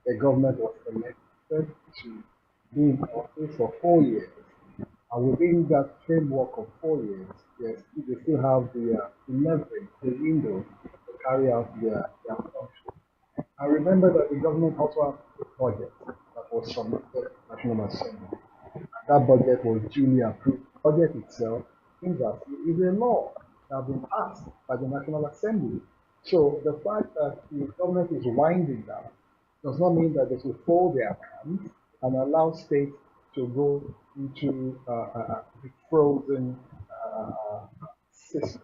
The government was elected to be in office for 4 years. And within that framework of 4 years, yes, they still have the leverage, the window to carry out their function. I remember that the government also had a budget that was submitted to the National Assembly. And that budget was duly approved. The budget itself, is a law that has been passed by the National Assembly. So the fact that the government is winding down does not mean that they should fold their hands and allow states to go into the frozen system.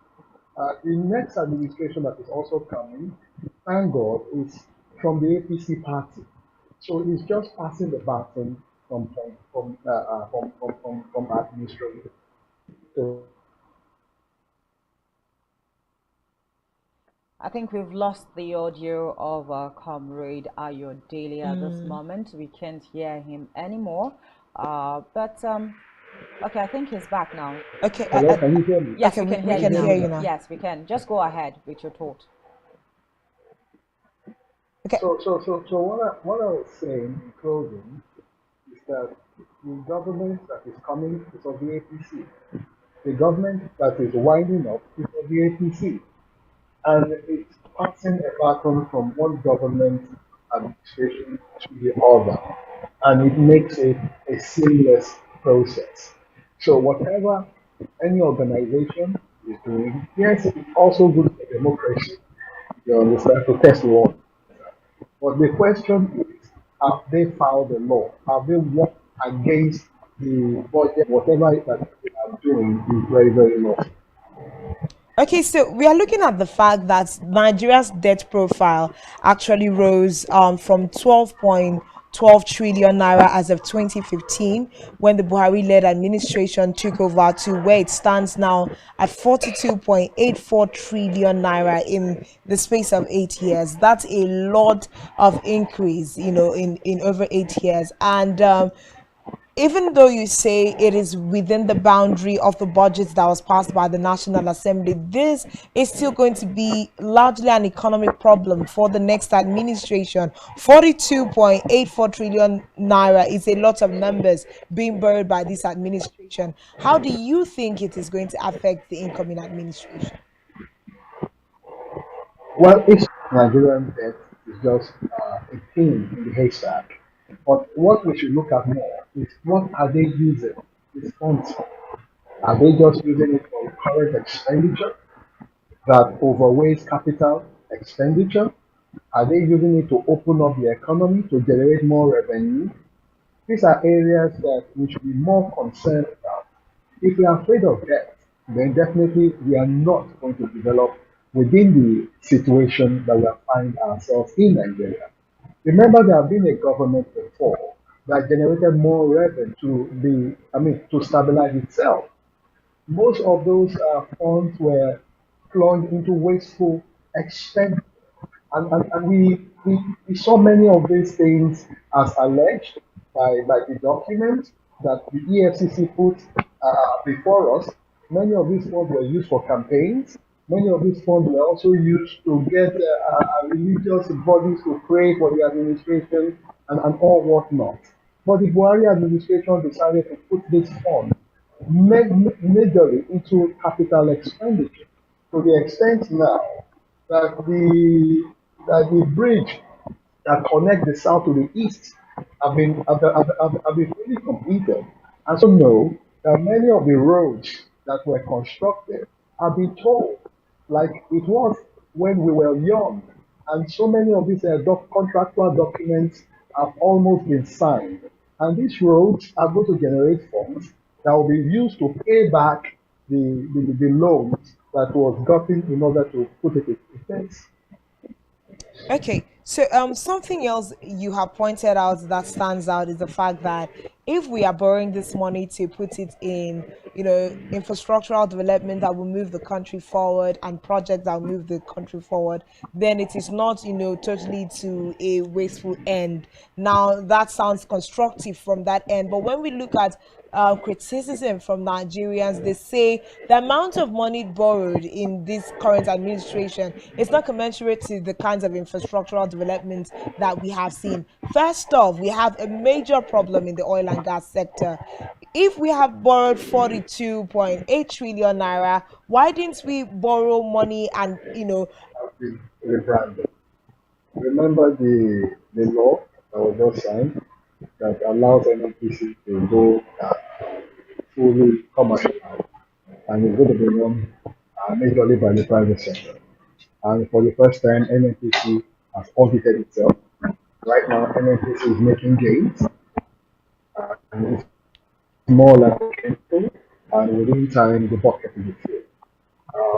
The next administration that is also coming, thank God, is from the APC party. So it's just passing the baton from administration. So I think we've lost the audio of our comrade Ayodele at this moment. We can't hear him anymore. Okay, I think he's back now. Okay. Hello, can you hear me? Yes, okay, we can hear you now. Yes, we can. Just go ahead with your thought. Okay. So what I was saying in closing is that the government that is coming is of the APC. The government that is winding up is of the APC. And it's passing a baton from one government administration to the other. And it makes it a seamless process. So whatever any organization is doing, yes, it's also good for democracy. You understand? To test the law. But the question is, have they followed the law? Have they worked against the budget? Whatever that they are doing is very, very low. Okay, so we are looking at the fact that Nigeria's debt profile actually rose from 12.12 trillion naira as of 2015 when the Buhari-led administration took over to where it stands now at 42.84 trillion naira in the space of 8 years. That's a lot of increase, in over 8 years. And even though you say it is within the boundary of the budget that was passed by the National Assembly, this is still going to be largely an economic problem for the next administration. 42.84 trillion naira is a lot of numbers being borrowed by this administration. How do you think it is going to affect the incoming administration? Well, it's Nigerian debt is just a pin in the haystack. But what we should look at more is what are they using these funds for? Are they just using it for current expenditure that overweighs capital expenditure? Are they using it to open up the economy to generate more revenue? These are areas that we should be more concerned about. If we are afraid of debt, then definitely we are not going to develop within the situation that we find ourselves in Nigeria. Remember, there have been a government before that generated more revenue to stabilize itself. Most of those funds were plunged into wasteful expenditure. And we saw many of these things as alleged by the documents that the EFCC put before us. Many of these funds were used for campaigns. Many of these funds were also used to get religious bodies to pray for the administration and all whatnot. But the Buhari administration decided to put this fund majorly into capital expenditure to the extent now that the bridge that connect the south to the east have been fully completed. And so know that many of the roads that were constructed have been told like it was when we were young. And so many of these contractual documents have almost been signed. And these roads are going to generate funds that will be used to pay back the loans that was gotten in order to put it in place. Okay, so something else you have pointed out that stands out is the fact that if we are borrowing this money to put it in, infrastructural development that will move the country forward and projects that will move the country forward, then it is not, totally to a wasteful end. Now, that sounds constructive from that end, but when we look at criticism from Nigerians, they say the amount of money borrowed in this current administration is not commensurate to the kinds of infrastructural developments that we have seen. First off, we have a major problem in the oil and gas sector. If we have borrowed 42.8 trillion naira, why didn't we borrow money and, Rebranded. Remember the law that was just signed that allows NNPC to go fully commercial and it's going to be run majorly by the private sector. And for the first time, NNPC has audited itself. Right now, NNPC is making gains, and it's more like a and within time, the bucket will be filled.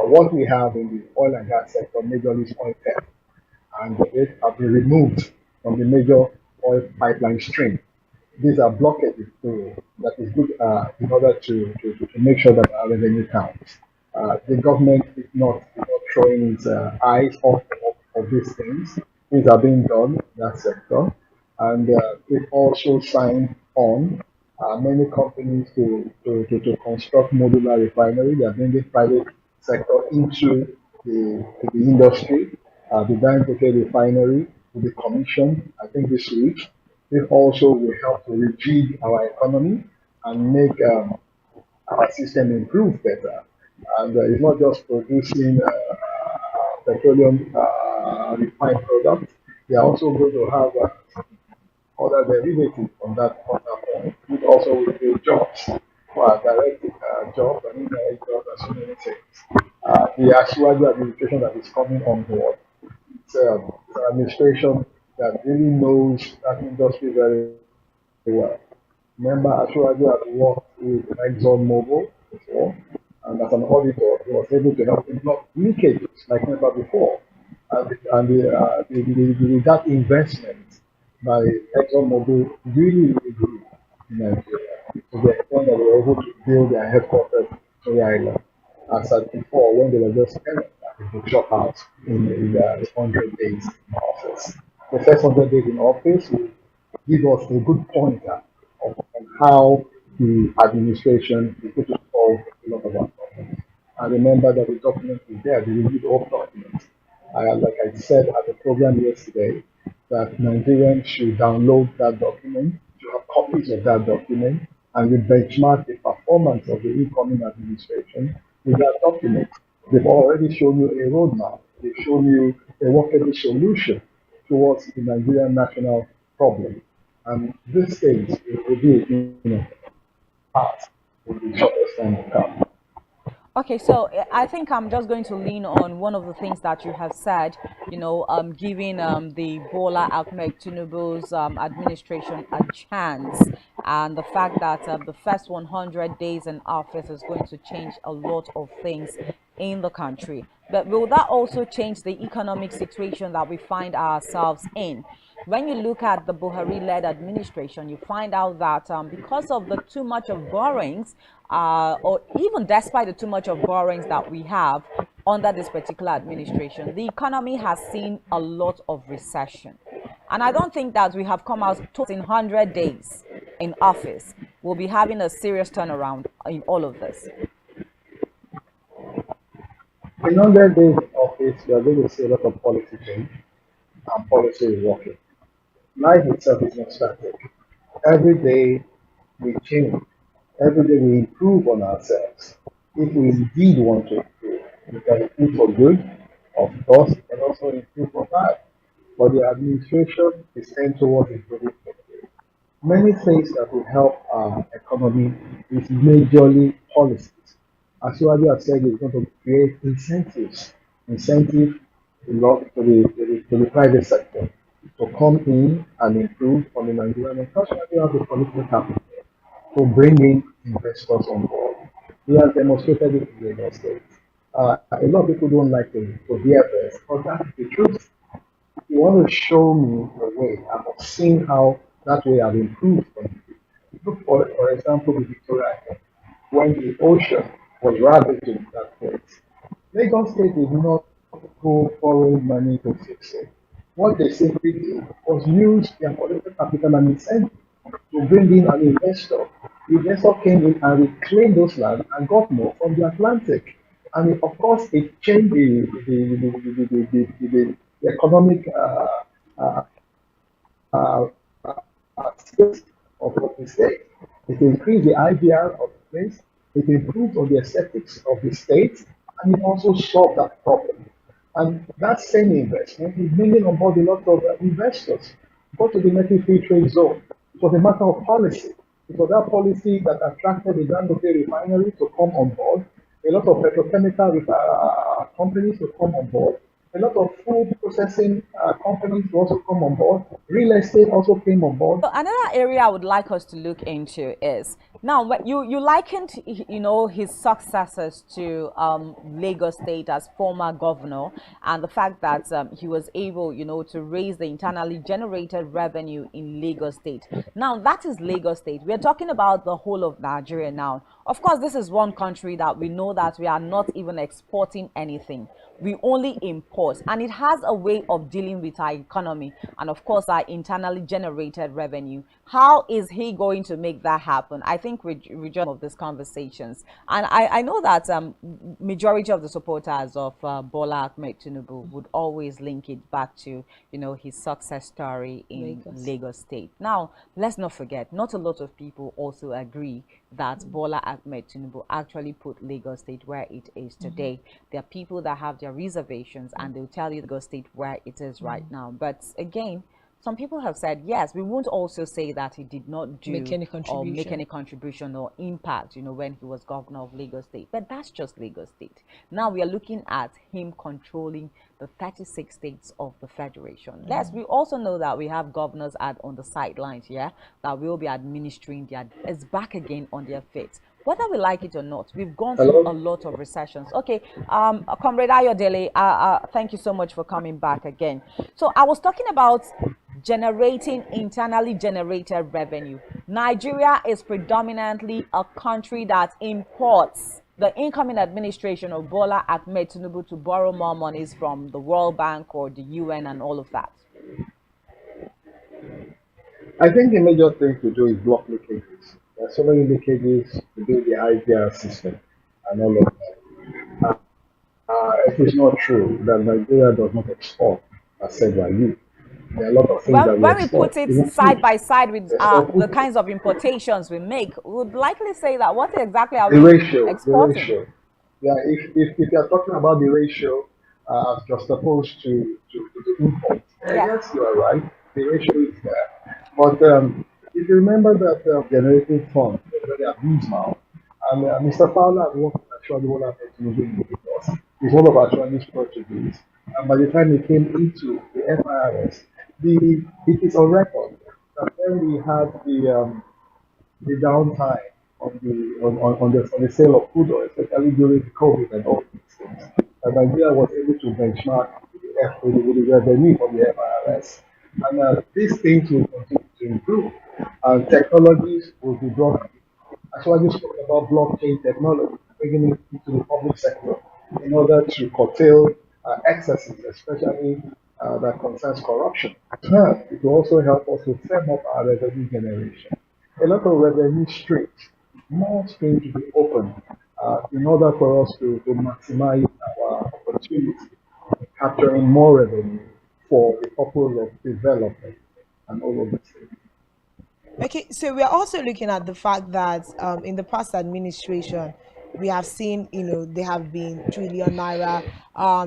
What we have in the oil and gas sector majorly is oil theft, and they have been removed from the major oil pipeline stream. These are blockages that is good in order to make sure that our revenue counts. The government is not throwing its eyes off of these things. Things are being done in that sector, and it also signed on many companies to construct modular refinery. They are bringing private sector into the industry. The Dangote refinery will be commissioned, I think, this week. It also will help to rejig our economy and make our system improve better. And it's not just producing petroleum refined products. They are also going to have other derivatives on that point, which also will create jobs for direct jobs and indirect jobs and so many things. The Ashwaji administration that is coming on board, it's an administration that really knows that industry very well. Remember, Ashwaji had worked with ExxonMobil before, and as an auditor, he was able to help in block leakages like never before. That investment by ExxonMobil really grew in Nigeria to the extent that they were able to build their headquarters in the island. As I said before, when they were just tenants at the shop house in the 100 days in office. The first 100 days in office will give us a good pointer of how the administration is going to solve a lot of our problems. I remember that the document is there, the review of documents. Like I said at the program yesterday, that Nigerians should download that document, should have copies of that document, and we benchmark the performance of the incoming administration with that document. They've already shown you a roadmap. They've shown you a workable solution towards the Nigerian national problem. And these things will be, part in the shortest time to come. Okay, so I think I'm just going to lean on one of the things that you have said, giving the Bola Ahmed Tinubu's administration a chance, and the fact that the first 100 days in office is going to change a lot of things in the country. But will that also change the economic situation that we find ourselves in? When you look at the Buhari-led administration, you find out that because of the too much of borrowings, or even despite the too much of borrowings that we have under this particular administration, the economy has seen a lot of recession. And I don't think that we have come out in 100 days in office. We'll be having a serious turnaround in all of this. In 100 days in office, we are going to see a lot of policy change, and policy is working. Life itself is not static. Every day we change. Every day we improve on ourselves. If we indeed want to improve, we can improve for good, of course, and also improve for bad. But the administration is aimed towards improving for good. Many things that will help our economy is majorly policies. As you already have said, it's going to create incentive to the private sector to come in and improve on the Nigerian economy. We have the political capital to bring in investors on board. We have demonstrated it in Lagos State. A lot of people don't like to hear this, but that's the truth. If you want to show me the way, I have seen how that way have improved. Look for example, the Victoria Island, when the ocean was ravaging that place. Lagos State did not go borrowing money to fix it. What they simply did was use their political capital and incentive to bring in an investor. The investor came in and reclaimed those lands and got more from the Atlantic. And of course, it changed the economic state of the state. It increased the IBR of the place, it improved on the aesthetics of the state, and it also solved that problem. And that same investment is bringing on board a lot of investors. Go to the Lekki Free Trade Zone. It was a matter of policy. It was that policy that attracted the Dangote refinery to come on board, a lot of petrochemical companies to come on board, a lot of food processing companies to also come on board, real estate also came on board. So another area I would like us to look into is, now you likened his successors to Lagos State as former governor, and the fact that he was able to raise the internally generated revenue in Lagos State. Now that is Lagos State. We are talking about the whole of Nigeria now. Of course, this is one country that we know that we are not even exporting anything. We only import, and it has a way of dealing with our economy and of course our internally generated revenue. How is he going to make that happen? I think we just of these conversations, and I know that majority of the supporters of Bola Ahmed Tinubu would always link it back to his success story in Lagos State. Now let's not forget, not a lot of people also agree that Bola Ahmed Tinubu actually put Lagos State where it is today. There are people that have their reservations, and they'll tell you Lagos State where it is right now. But again, some people have said, yes, we won't also say that he did not make any contribution or impact, when he was governor of Lagos State. But that's just Lagos State. Now we are looking at him controlling the 36 states of the Federation. Yes, we also know that we have governors on the sidelines here that will be administering it's back again on their feet. Whether we like it or not, we've gone through a lot of recessions. Okay, Comrade Ayodele, thank you so much for coming back again. So I was talking about generating internally generated revenue. Nigeria is predominantly a country that imports. The incoming administration of Bola Ahmed Tinubu to borrow more monies from the World Bank or the UN and all of that. I think the major thing to do is block leakages. There are so many leakages to do the IPR system and all of that. It is not true that Nigeria does not export, as said by you. There are a lot of things that we When we export, put it even side food. by side with We export the food. kinds of importations we make, we would likely say that what exactly are The we ratio, the exporting? ratio. Yeah, if you're talking about the ratio as just opposed to the import, Yeah. yes, you are right. The ratio is there. But if you remember that generating fund was very abysmal, and Mr. Fowler was actually one of the moving because he's one of our Chinese Portuguese. And by the time he came into the FIRS, it is on record that when we had the downtime on the sale of crude oil, especially during the COVID and all these things. And Nigeria was able to benchmark with the revenue from the FIRS. And these things will continue to improve. And technologies will be brought. That's why you spoke about blockchain technology, bringing it into the public sector in order to curtail excesses, especially that concerns corruption. Third, it will also help us to firm up our revenue generation. A lot of revenue streams, more streams to be opened in order for us to maximize our opportunity, capturing more revenue for the purpose of development and all of these things. Okay, so we are also looking at the fact that in the past administration, we have seen, there have been trillion naira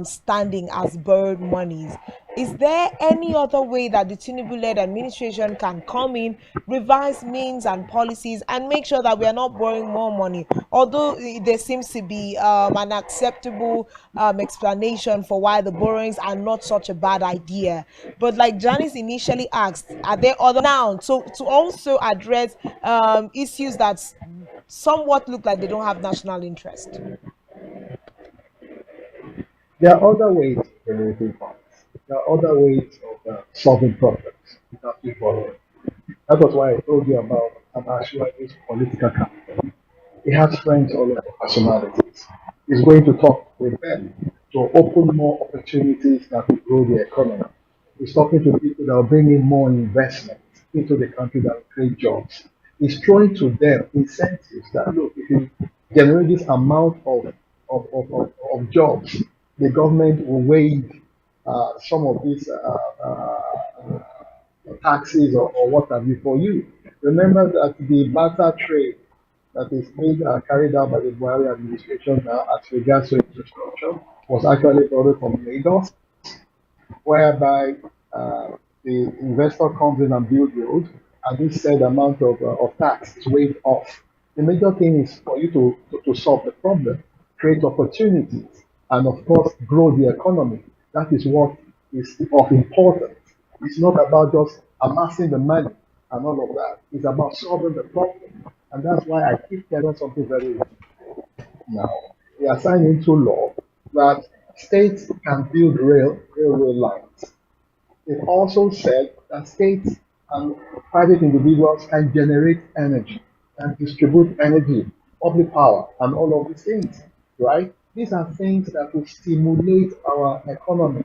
standing as borrowed monies. Is there any other way that the Tinubu-led administration can come in, revise means and policies, and make sure that we are not borrowing more money? Although there seems to be an acceptable explanation for why the borrowings are not such a bad idea. But like Janice initially asked, are there other now to also address issues that somewhat look like they don't have national interest? There are other ways of generating funds. There are other ways of solving problems without you borrowing. That was why I told you about Abashiwa's political capital. He has friends all over personalities. He's going to talk with them to open more opportunities that will grow the economy. He's talking to people that will bring in more investment into the country that will create jobs. He's throwing to them incentives that look, if you generate this amount of jobs, the government will waive some of these taxes or what have you for you. Remember that the barter trade that is being carried out by the Buhari administration now as regards to infrastructure was actually brought from Lagos, whereby the investor comes in and builds road, and this said amount of tax is waived off. The major thing is for you to solve the problem, create opportunities, and of course grow the economy. That is what is of importance. It's not about just amassing the money and all of that. It's about solving the problem. And that's why I keep telling something very important. Now, we are signed into law that states can build railway lines. It also said that states and private individuals can generate energy and distribute energy, public power, and all of these things, right? These are things that will stimulate our economy